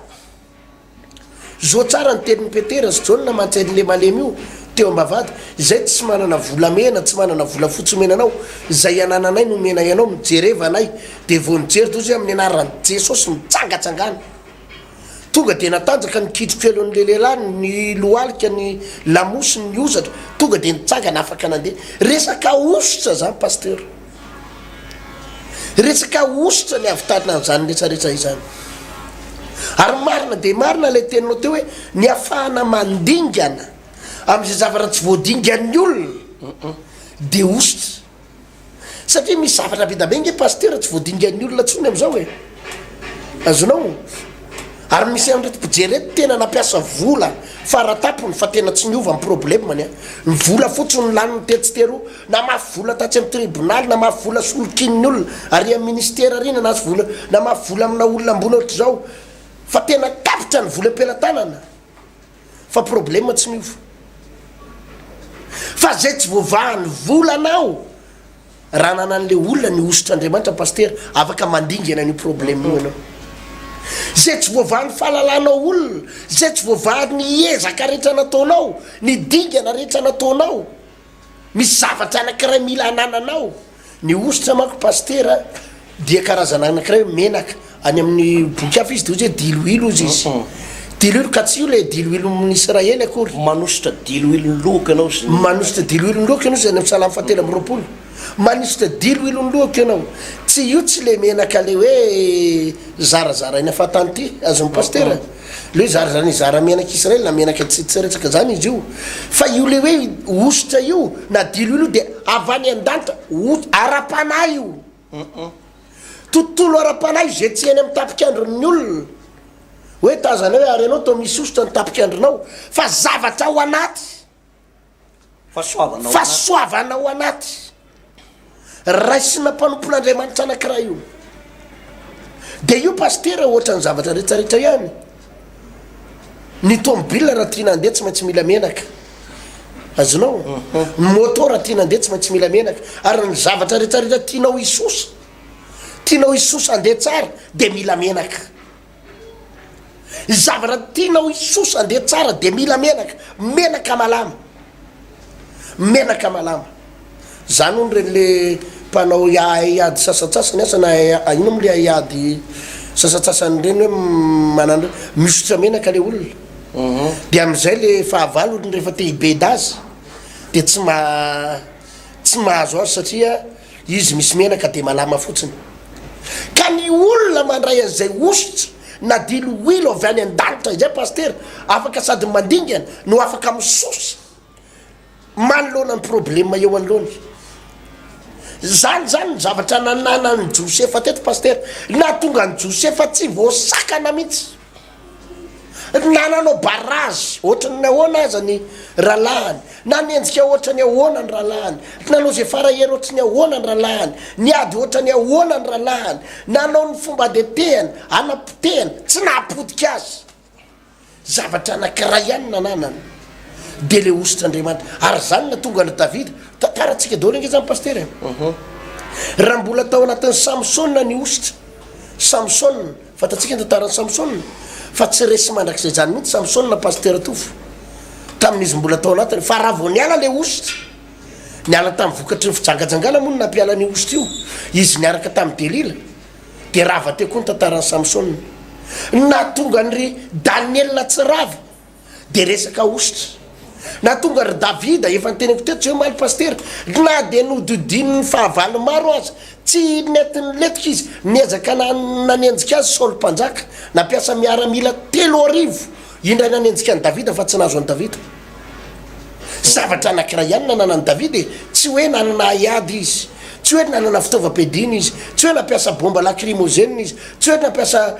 Zao tsara ny tenin'ny Petera sy John mantsain'le malemy io teo ambavady. Zay tsy manana vola mena tsy manana vola fotsy menanao, zay anananay no mena ianao mijerevanay. De vo nijery toy zay amin'ny anaran'i Jesosy mitsangatsangana. Tonga de natanjaka ny kitrokely an'le lehilahy ny lohalika ny lamosy ny ozatra tonga de nitsangana afaka nandeha. Resaka ositra zany pasteur. Resaka ositra ny avitarina an'izany rehetrarehetra izany. Ary marina de marina le teninao teo hoe ny afahana mandingana amin'izay zavatra tsy voadingan'ny olona de ositra. Satria misy zavatra be da be nge pasteur tsy voadingan'ny olona tsony am'izao e. Azonao ary misy am'reto mpijereto tena nampiasa vola faratapony fa tena tsy niova amin'ny problème ny vola fotsiny ny laniny tetsytero na mafy vola tatsy amin'ny tribunal na mafy vola solokin'ny olona ary amin'ny ministère rina na sy vola na mafy vola amina olona ambony ohatry zao fa tena tapitra ny vola am-pelantanana fa problème tsy niova. Fa zay tsy voavahan'ny volanao raha nanan'le olona ny ositra Andriamanitra pasteur afaka mandingana ny problème io anao. Zay tsy voavahan'ny fahalalanao olona, zay tsy voavahan'ny ezaka rehetra nataonao, ny dingana rehetra nataonao misy zavatra anakiray mila anananao ny ositra manko pastera dia karazana anakiray menaka any amin'ny boky hafa izy de ozy hoe diloilo izy izy diloilo ka tsy io le diloilo n'Israely akory manositra diloilon'lohako ianao sy manositra diloilon'lohako ianao zany salamy fatelo amby roapolo manositra diloilon'lohako ianao tsy io tsy le menaka le hoe zarazara iny afatany ty azon'ny pastera le zarazara ny zara menaka Israely na menaka tsiretsaka zany izy io fa io le hoe ositra io na diloilo de avany an-danitra ara-panahy io tontolo ara-panahy zay tsy eny amin'ny tapikandron'ny olona hoe tazana hoe ary anao to misy ositra ny tapikandronao fa zavatra ao anaty fahasoavana ao anaty raisina mpanompon'Andriamanitra anakiray io de io pastera ohatra ny zavatra rehetrarehetra ihany ny tomobile raha tiana andeha tsy maintsy mila menaka azonao ny moto raha tiana andeha tsy maintsy mila menaka ary ny zavatra rehetrarehetra tianao isosa andeha tsara de mila menaka zavatra tianao isosa andeha tsara de mila menaka malama zany ono reny le mpanao iady sasatsasany asa na ino amle iady sasatsasany reny hoe manano misotra menaka le olona de am'izay le fahavalo ny rehefa te hibedy azy de tsy mahazo azy satria izy misy menaka de malama fotsiny ka ny olona mandray an'izay ositra na diloilo avy any an-danitra izay pastera afaka sady mandingana no afaka misosa manoloana ny problema eo anoloany zany ny zavatra nanana ny Josefa teto pastera na tonga ny Josefa tsy voasakana mihitsy nananao barazy ohatrany nahoana aza ny ralahany na nienjika ohatrany ahoana ny ralahany nanao zay farahery ohatrany ahoana ny ralahany niady ohatrany ahoana ny ralahany nanao ny fomba adetehany anapotehany tsy nahapodika azy zavatra anakiray ihany nananany de le ositr'Andriamanitra ary zany na tonga ny Davida tantaratsika daholo nge zany pastera raha mbola tao anatin'ny Samsona ny ositra Samsona fatatsika ny tantarany Samsona fa tsy resy mandrakizay zany mihitsy Samsona pastera tofo tamin'izy mbola tao anatiny fa raha vao niala le ositra niala tamin'ny vokatry ny fijangajangana moa no nampiala ny ositra io izy niaraka tamin'ny Delila de raha vateo koa ny tantarany Samsona na tonga ny Daniela tsy rava de resaka ositra na tonga ry Davida efa nyteneko teto tsy hoe maly pastera na de nodidin'ny fahavalo maro azy tsy netiny letika izy niezaka nanenjika azy Saoly mpanjaka nampiasa miaramila 3,000 indray nanenjika ny Davida fa tsy nahazo any Davida zavatra anakiray ihany nanana ny Davida tsy hoe nanana iady izy tsy hoe nanana fitaovam-piadiana izy tsy hoe nampiasa bomba lacrymogène izy tsy hoe nampiasa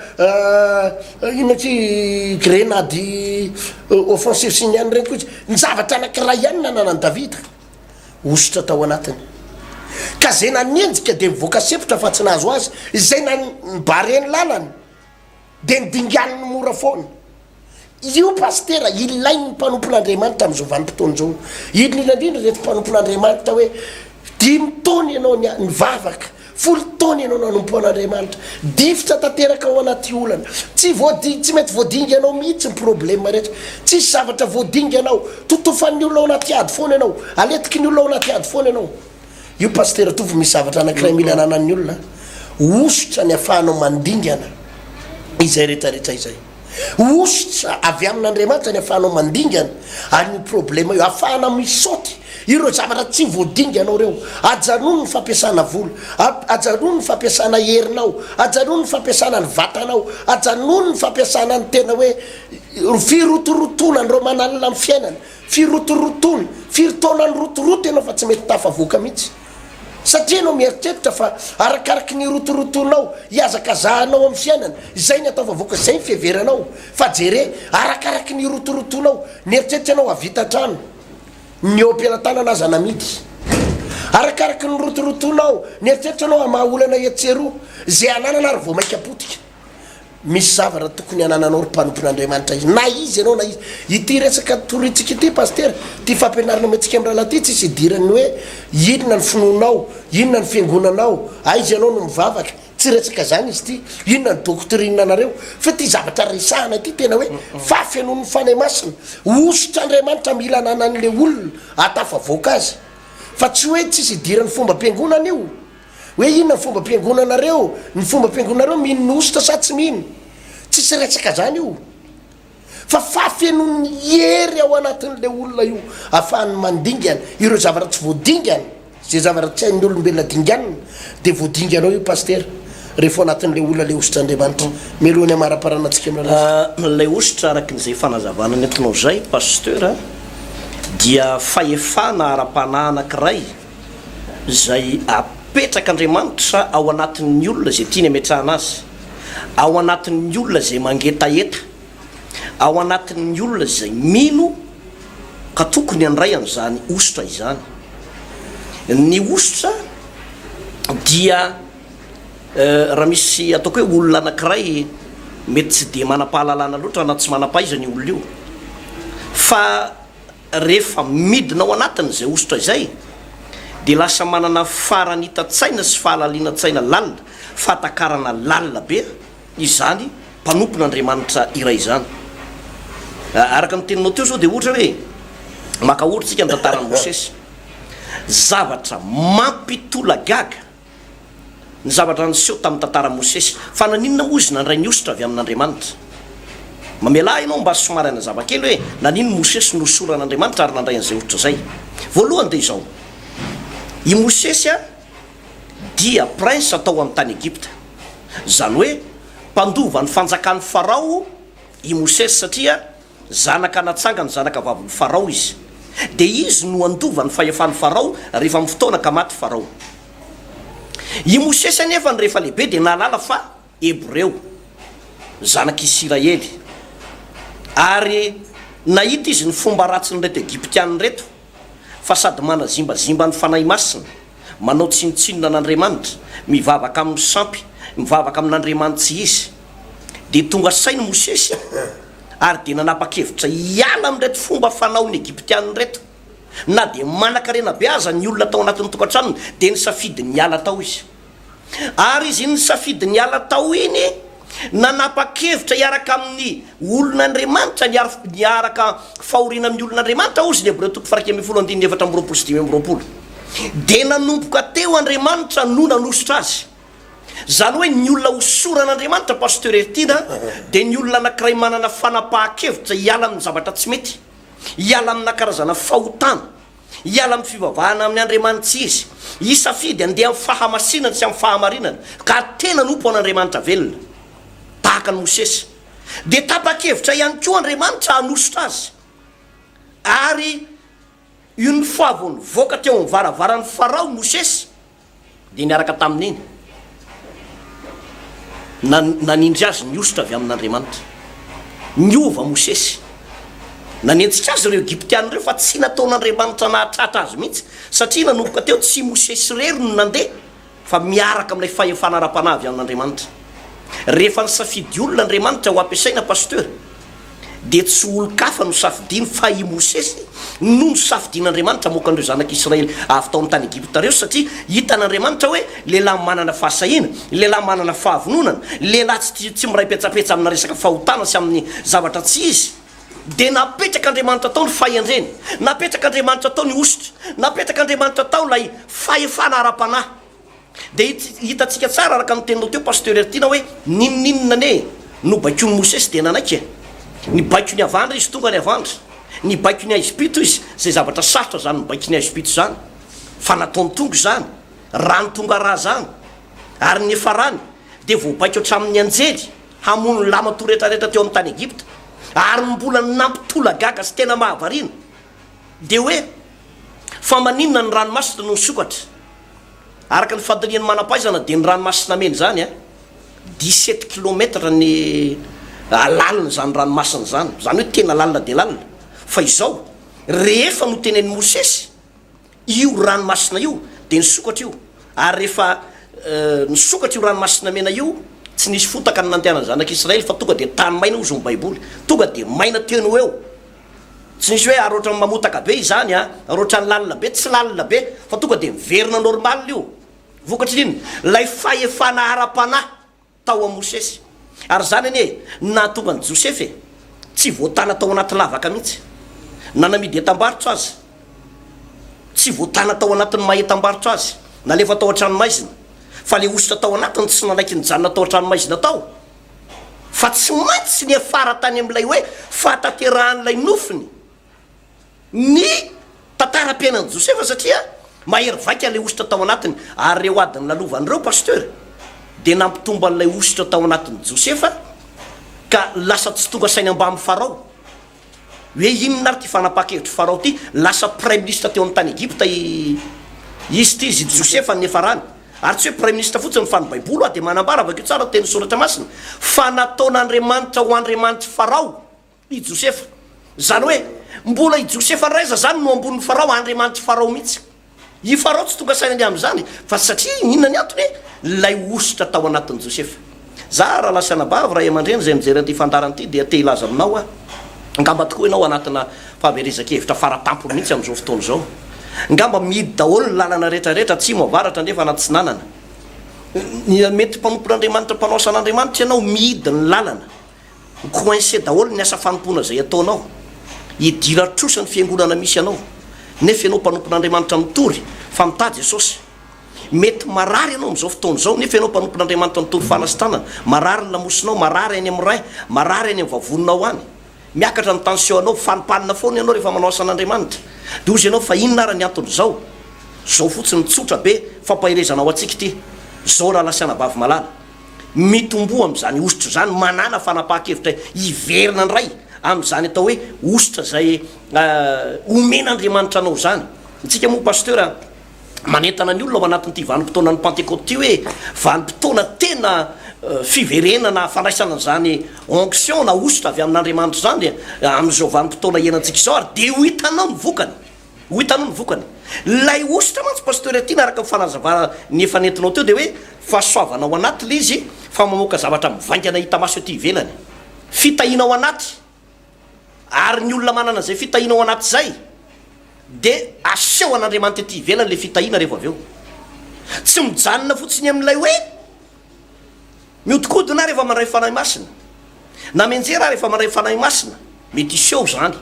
ino ty grenady offensif sy ny any reny koa izy ny zavatra anakiray ihany nanana ny Davida ositra tao anatiny ka zay nanenjika de mivoaka sepotra fa tsy nahazo azy zay nbareny lalany de nidinganiny mora foana io pastera ilainy mpanompon'Andriamanitra am'izao vanim-potoana zao indrindrindrindra reto mpanompon'Andriamanitra hoe 5 taona ianao nivavaka 10 taona ianao nanompo an'Andriamanitra difitra tanteraka ao anaty olana tsy mety voadinga ianao mihitsy ny problema rehetra tsisy zavatra voadinga ianao totofan'ny olona ao anaty ady foana ianao aletiky ny olona ao anaty ady foana ianao io pastera tovy misy zavatra anakiray mila nanan'ny olona ositra ny afahanao mandingana izay rehetrarehetra izay ositra avy amin'Andriamanitra ny afahanao mandingana ary ny problema io afahana misaoty ireo zavatra tsy voadinga anao reo ajanony ny fampiasana volo ajanony ny fampiasana herinao ajanony ny fampiasana ny vatanao ajanony ny fampiasana ny tena hoe firotorotonany reo manalina amin'ny fiainana firotorotony firitaona ny rotoroto ianao fa tsy mety tafavoaka mihitsy satria anao mieritreritra fa arakaraky ny rotorotonao hiazakazahanao amin'ny fiainana zay ny atao vavoaka zay ny fiheveranao fa jere arakaraky ny rotorotonao nieritreritry anao avita trano ny eo-pialan-tanana aza namidy arakaraky ny rotorotonao nieritreritry anao amahaolana etsero zay ananana ary vao maika apotika misy zavatra tokony anananao ry mpanompon'Andriamanitra izy na izy ianao na izy ity resaka toritsika ity pastera ty fampianarana metsika amin'ny rahalaty tsy isy idirany hoe inona ny finoanao inona ny fiangonanao aizy ianao no mivavaka tsy resaka zany izy ty inona ny doctrine anareo fa ty zavatra resahana ity tena hoe fafianon'ny fanay masina ositra Andriamanitra mila nanan'le olona atafavoaka azy fa tsy hoe tsisy idirany fomba ampiangonana io hoe inona ny fomba ampiangonanareo ny fomba ampiangonareo mihino ny ositra sa tsy mihino tsisy retsaka zany io fa fafenony hery ao anatin'le olona io ahafahany mandingana ireo zavatra tsy voadingana zay zavatra tsy hain'ny olombelona dinganina de voadinganao io paster rehefa anatin'le olona le ositra andriamanitra melohany amara-paranantsika lay ositra araky n'izay fanazavana ny entinao zay pasteur dia fahefana ara-panahy anankiray zay apetraka andriamanitra ao anatin'ny olona zay tiany ametrahana azy ao anatin'ny olona zay mangetaeta ao anatin'ny olona zay mino ka tokony andray an'izany ositra izany ny ositra dia raha misy ataoko hoe olona anankiray mety tsy de manam-pahalalana loatra na tsy manam-pahaizany olona io fa rehefa midina ao anatiny zay ositra izay de lasa manana farany hitatsaina sy fahalaliana-tsaina lalina fahatakarana lalina be izany mpanompon'andriamanitra iray izany araka ny teninao teo zao de ohatra hoe maka ohatra tsika ny tantarany Mosesy zavatra mampitolagaga ny zavatra niseho tamin'ny tantaran'ny Mosesy fa naninona mozy nandray ny ositra avy amin'andriamanitra mamela ianao mba somary ana zavakely hoe nanino Mosesy nosoran'andriamanitra ary nandray an'izay ositra zay voalohany de izao i Mosesy dia prince atao amin'ny tany Egypta zany hoe mpandova ny fanjakan'ny Farao i Mosesy satria zanaka natsangany zanaka vavin'ny Farao izy de izy no andova ny fahefan'ny Farao rehefa amin'ny fotoana ka maty Farao i Mosesy anefa ny rehefa lehibe de nalala fa Hebreo zanak'Isiraely ary nahita izy ny fomba ratsy ny reto Egyptianina reto fa sady manazimbazimba ny fanahy masina manao tsinotsinona an'Andriamanitra mivavaka amin'ny sampy mivavaka amin'Andriamanitra izy de tonga sainy Mosesy ary de nanapa-kevitra hiala amin'reto fomba fanaony Egyptianina reto na de manan-karena be aza ny olona tao anatin'ny tokantranony de ny safidy ny ala tao izy ary izy ny safidy ny ala tao iny nanapa-kevitra hiaraka amin'ny olon'Andriamanitra niaraka fahoriana amin'ny olon'Andriamanitra ozy ny Hebreo toko faraky amby folo andiny efatra amby roapolo sy dimy amby roapolo de nanomboka teo Andriamanitra no nanositra azy zany hoe ny olona hosoran'Andriamanitra pasteur etina de ny olona anankiray manana fanapaha-kevitra hiala amin'ny zavatra tsy mety hiala amina karazana fahotana hiala amin'ny fivavahana amin'ny Andriamanitra izy isafidy andeha amin'ny fahamasinana sy amin'ny fahamarinana ka tena nompo an'Andriamanitra velona tahaka ny Mosesy de tapa-kevitra ihany koa Andriamanitra hanositra azy ary io ny foavony voaka teo amin'ny varavaran'ny Farao Mosesy de niaraka tamin'iny nanindry azy ny ositra avy amin'Andriamanitra niova Mosesy nanentsika azy ireo Egyptianina ireo fa tsy nataon'Andriamanitra nahatratra azy mihitsy satria nanomboka teo tsy Mosesy rery no nandeha fa miaraka amin'ilay fahefana ara-panahy avy amin'Andriamanitra rehefa ny safidy olona Andriamanitra ho ampiasaina pasteur de tsy olo-kafa no safidiny fa i Mosesy no safidian'Andriamanitra mokan'ireo zanak'Israely avy tao amin'ny tany Egypta reo satria hitan'Andriamanitra hoe lehilahy manana fahasahina lehilahy manana fahavononana lehilahy tsy miray petsapetsa amina resaka fahotana sy amin'ny zavatra tsy izy de napetraka Andriamanitra tao ny fahendreny napetraka Andriamanitra tao ny ositra napetraka Andriamanitra tao lay fahefana ara-panahy de hitatsika tsara araka ny teninao teo pasteur ertina hoe ninoninona ane no baikony Mosesy de nanaiky ny baiko ny avandra izy tonga ny avandra ny baiko ny Aizipito izy zay zavatra sarotra zany ny baiko ny Aizipito zany fa nataony tongo zany rano tonga raha zany ary ny efarany de voabaiko hatramin'ny anjely hamono lama toretraretra teo amin'ny tany Egypta ary mbola nampitolagaga sy tena mahavarina de hoe fa maninona ny ranomasina no nisokatra araka ny fadiniany manam-pahaizana de ny ranomasina meny zany 17 kilometra ny lalina zany ranomasina zany zany hoe tena lalina de lalina fa izao rehefa no tenen'ny Mosesy io ranomasina io de nisokatra io ary rehefa nisokatra io ranomasina mena io tsy nisy fotaka ny nandehanany zanak'Israely fa tonga de tany maina ozy ny baiboly tonga de maina teno eo tsy nisy hoe aroatra mamotaka be izany aroatra ny lalina be tsy lalina be fa tonga de miverina normal io vokatry iny lay fahefana ara-panahy tao amin'ny Mosesy ary zany anie na tonga ny Joseph tsy voatana tao anaty lavaka mihitsy nanamidy etam-barotra azy tsy voatana tao anatin'ny mahetam-barotra azy na lefa tao an-tranomaizina fa le ositra tao anatiny tsy nanaiky nyjanona tao an-tranomaizina tao fa tsy maintsy ny afara tany amin'ilay hoe fataterahan'ilay nofiny ny tantaram-piainan'i Josefa satria mahery vaika le ositra tao anatiny ary reo adiny lalovan'ireo pasteur dia nampitomba an'ilay ositra tao anatin'i Josefa ka lasa tsy tonga sainy amba amin'ny Farao hoe inona ary ty fanapa-kevitry Farao ty lasa prime ministre teo amin'ny tany Egypta izy ty izy Josefa ny efa rany ary tsy hoe prime ministre fotsiny fa ny baiboly dia manambara avakeo tsara teny soratra masina fa nataon'Andriamanitra ho Andriamanitra Farao i Josefa zany hoe mbola i Josefa raiza zany no ambonin'ny Farao Andriamanitra Farao mihitsy i Farao tsy tonga saina amin'izany fa satria inona ny antony hoe lay ositra tao anatin'i Josefa za raha lasana bavy raha aman-dreny zay mijery an'ity fandaran'ity dia te hilaza aminao a ngamba tokoa ianao anatina fahaverezan-kevitra faratampony mihitsy amin'izao fotoana izao ngamba mihidy daholo ny lalana rehetrarehetra tsy moavaratra nefa anaty tsy nanana mety mpanompon'Andriamanitra mpanao san'Andriamanitra ianao mihidy ny lalana coincé daholo ny asa fanompona zay ataonao hidira trosa ny fiangonana misy ianao nefa ianao mpanompon'Andriamanitra mitory fa mitady Jesosy mety marary ianao amin'izao fotoana izao nefa ianao mpanompon'Andriamanitra mitory fanasitanana marary ny lamosinao marary any amin'ny ray marary any amin'ny vavononao any miakatra ny tension anao fanipanina foana ianao rehefa manao asan'Andriamanitra dia ozy ianao fa inona ary ny antony zao fotsiny tsotra be fampahirezanao atsika ty zao raha lasiana bavy malala mitomboa amin'izany ositra zany manana fanapaha-kevitra iverina ny ray amin'izany atao hoe ositra zay omen'Andriamanitra anao zany tsika moa pasteur manentana ny olona ao anatin'ity vanim-potoana ny Pentecôte ty hoe vanim-potoana tena fiverenana fandraisana zany onction na ositra avy amin'Andriamanitra zany amin'izao vanim-potoana ienantsika izao ary dia ho hitanao ny vokany lay ositra mantsy pasteur ty na araka fanazavana ny efa nentinao teo dia hoe fahasoavanao anaty le izy fa mamoaka zavatra mivaingana hita maso ety ivelany fitahinao anaty ary ny olona manana zay fitahinao anaty zay dia aseho an'Andriamanitra ety ivelany le fitahina rehefa avy eo tsy mijanona fotsiny amin'ilay hoe miodikodina rehefa mandray fanahy masina na menjera rehefa mandray fanahy masina mety iseho zany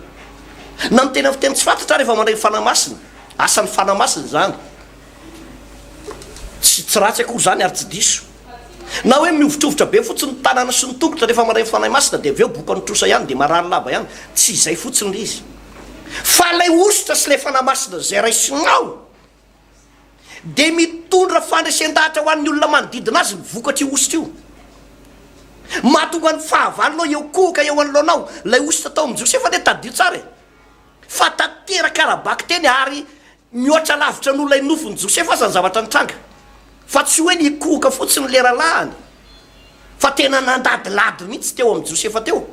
na ny tena fiteny tsy fantatra rehefa mandray fanahy masina asan'ny fanahy masina zany tsy ratsy akory zany ary tsy diso na hoe miovitrovitra be fotsiny tanana sy ny tongotra rehefa mandray fanahy masina dia avy eo boka ny trosa ihany dia marary lava ihany tsy izay fotsiny le izy fa lay ositra sy le fanahy masina zay raisinao dia mitondra fandresen-dahatra ho an'ny olona manodidina azy mivokatra io ositra io mahatonga ny fahavalonao eo koka eo anoloanao lay ositra tao amin'ny Josefa dia tadio tsara fa tanteraka arabaky teny ary mihoatra lavitra n'olona nofony Josefa aza ny zavatra nitranga fa tsy hoe nikoka fotsiny leralahany fa tena nandadilady mihitsy teo amin'ny Josefa teo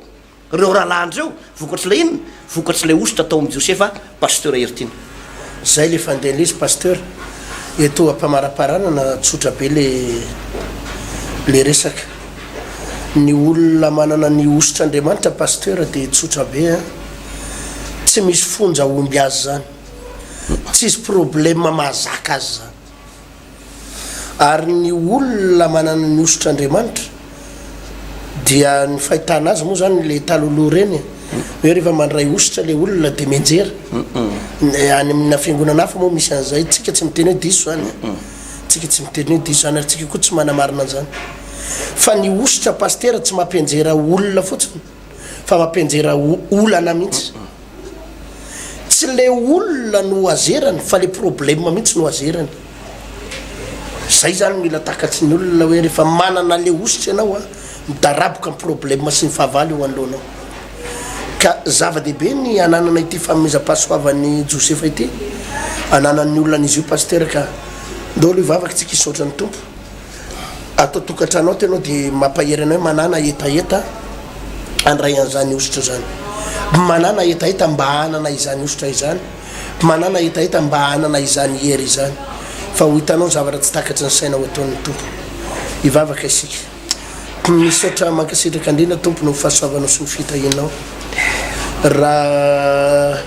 reo rahalahandreo vokatry lay inona vokatry lay ositra tao amin'ny Josefa pasteur Hertine zay le fandeha le izy pasteur eto ampamaraparaana na tsotra be le resaka ny olona manana ny ositra Andriamanitra pasteur dia tsotra be tsy misy fonja omby azy zany tsisy problème mahazaka azy zany ary ny olona manana ny ositra Andriamanitra dia ny fahitana azy moa zany le taloloha reny hoe rehefa mandray ositra le olona dia menjera any amina fiangonana hafa moa misy an'izay tsika tsy miteny hoe diso zany tsika tsy miteny hoe diso zany ary tsika koa tsy manamarina zany fa ny ositra pasteur tsy mampianjera olona fotsiny fa mampianjera olana mihitsy tsy le olona no azerany fa le problème mihitsy no azerany zay zany mila takatsy ny olona hoe rehefa manana le ositra ianao midaraboka ny problème sy ny fahavalo eo anoloanao ka zava-dehibe ny ananana ity fanomezam-pahasoavan'ny Josefa ity ananan'ny olona an'izy io pasteur ka ndolo ivavaka tsika hisaotra ny tompo atao tokantranao tenao dia mampaherana hoe manana etaeta andray an'izany ositra zany manana etaeta mba hanana izany ositra izany manana etaeta mba hanana izany hery izany fa ho hitanao zavatra tsy takatry ny saina ho ataon'ny tompo ivavaka isika misaotra mankasitraka andrina tompo no fahasoavanao sy ny fitahinao raha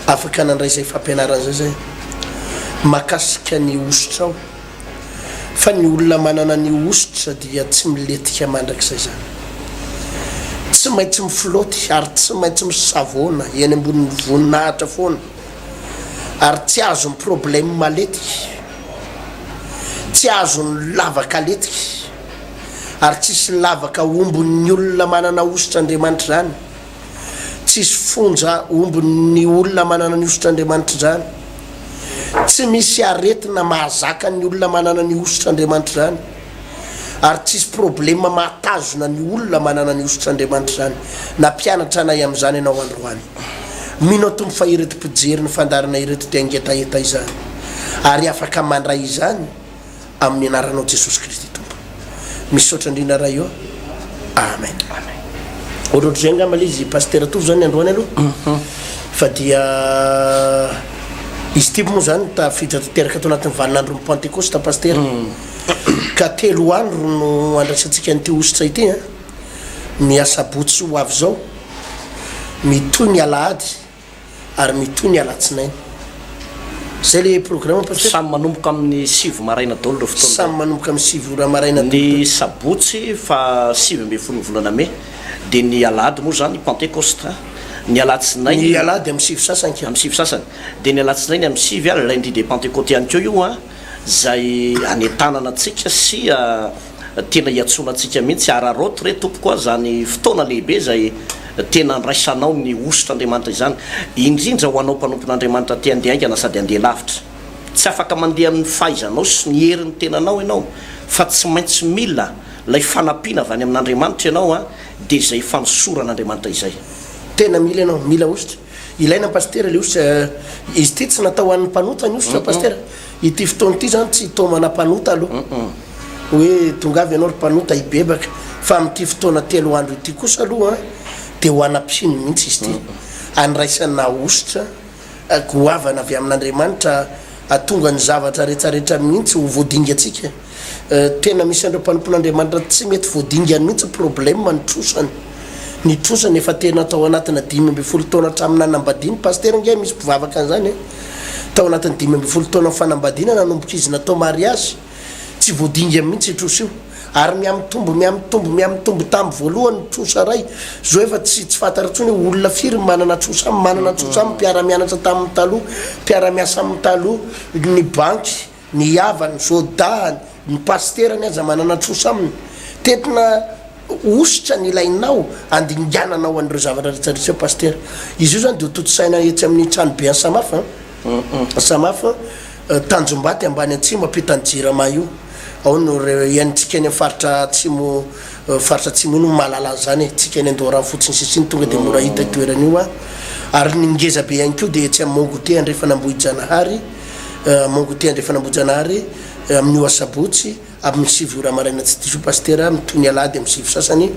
afaka nandray zay fampianaran'zay zay makasika ny ositra ao fa ny olona manana ny ositra dia tsy miletika mandrakizay zany tsy maintsy mifloty ary tsy maintsy misavona eny ambonin'ny voninahitra foana ary tsy azony problème maletiky, tsy azony lavaka letiky, ary tsisy lavaka ombon'ny olona manana ositr'Andriamanitra zany, tsisy fonja ombon'ny olona manana ny ositr'Andriamanitra zany, tsy misy aretina mahazaka ny olona manana ny ositr'Andriamanitra zany, ary tsisy problème mahatazona ny olona manana ny ositr'Andriamanitra zany. Na mpianatra anay am'izany ianao androany, mino tompo fa ireto mpijery ny fandarana ireto dia angetaeta izany, ary afaka mandray izany amin'ny anaranao Jesosy Kristy tompo. Misaotra indrindra raha io. Amen. Ohatrohatry zay angamba le izy pasteur tovo zany androany aloha. Fa dia izy ty moa zany tafiditra tanteraka tao anatin'ny valinandro ny Pentecoste pasteur. Ka 3 andro no andraisantsika n'ity ositra ity a. Ny asabotsy ho avy zao, mitoy ny alahady ary mitoy ny alatsinainy. Zay le programme pasteur. Samy manomboka amin'ny 7 maraina daholo reo fotoana. Samy manomboka amin'ny 7 ora maraina daholo. Ny sabotsy fa 7 volana Mai, dia ny alahady moa zany Pentecoste. Ny alatsinainy ny alahady amin'ny 7 sasany amin'ny 7 sasany, dia ny alatsinainy amin'ny 7 lundi de Pentecôte ihany keo io a, zay anetanana antsika sy tena hiatsonantsika mihitsy araroty re tompoko a zany fotoana lehibe zay tena andraisanao ny ositr'Andriamanitra izany, indrindra ho anao mpanompon'Andriamanitra ty andeha aingana sady andeha lavitra. Tsy afaka mandeha amin'ny fahaizanao sy ny herin'ny tenanao ianao, fa tsy maintsy mila lay fanampiana avy any amin'Andriamanitra ianao a, dia zay fanosoran'Andriamanitra izay. Tena mila ianao, mila ositra. Ilaina pasteur le ositra, izy ty tsy natao an'ny mpanota ny ositra pasteur. Ity fotoana ity zany tsy tomana mpanota aloha. Hoe tonga avy ianao ry mpanota hibebaka, fa amin'ity fotoana 3 andro ity kosa aloha dia ho anampsiny mihitsy izy ty. Andraisana ositra, goavana avy amin'Andriamanitra, atonga ny zavatra rehetrarehetra mihitsy ho voadingatsika. Tena misy andreo mpanompon'Andriamanitra tsy mety voadingany mihitsy problème ny trosany. Ny trosany efa tena tao anatina 12 taona hatramin'ny nanambadiany pasteur nge misy mpivavaka an'izany tao anatin'ny 12 taona fanambadiana nanomboka izy natao mariazy, tsy voadinga mihitsy trosa io, ary miamitombo tamin'ny voalohany trosa ray zao efa tsy fantarantsony hoe olona firy manana trosa mpiara-mianatra tamin'ny taloha, mpiara-miasa amin'ny taloha, ny banky, ny havany, zodahany, ny pasterany aza manana trosa aminy. Tetina ositra ny ilainao andingananao an'ireo zavatra rehetrarehetra pasteur. Izy io zany dia totsaina etsy amin'ny tranobe any Samafa. Samafa Tanjombaty ambany atsimo ampitany Jirama io. Ao no iaintsika any faritra atsimo no mahalala zany tsika any Andora fotsiny sisiny tonga dia mora hita toeran'io a. Ary ny ngeza be ihany koa dia etsy amin'ny Mongote Andrefanambohijanahary, Mongote Andrefanambohijanahary amin'io asabotsy amin'ny 7 ora maraina tsy diso pasteur mitoy ny alahady amin'ny 7 sasany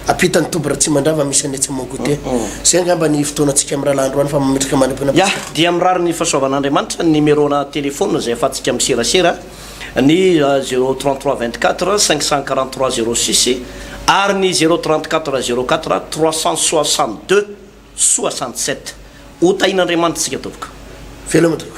apitany tobra tsy mandrava misy any etsy Mongote. Zay angamba ny fotoanantsika amin'ny rahalandro any fa mametraka mandrapana. Ya, dia mirary ny fahasoavan'Andriamanitra ny numéro-na téléphone zay afatsika miserasera ny 033 24 543 06 ary ny 034 04 362 67. Ho tahin'Andriamanitra tsika tompoko. Velomatoka.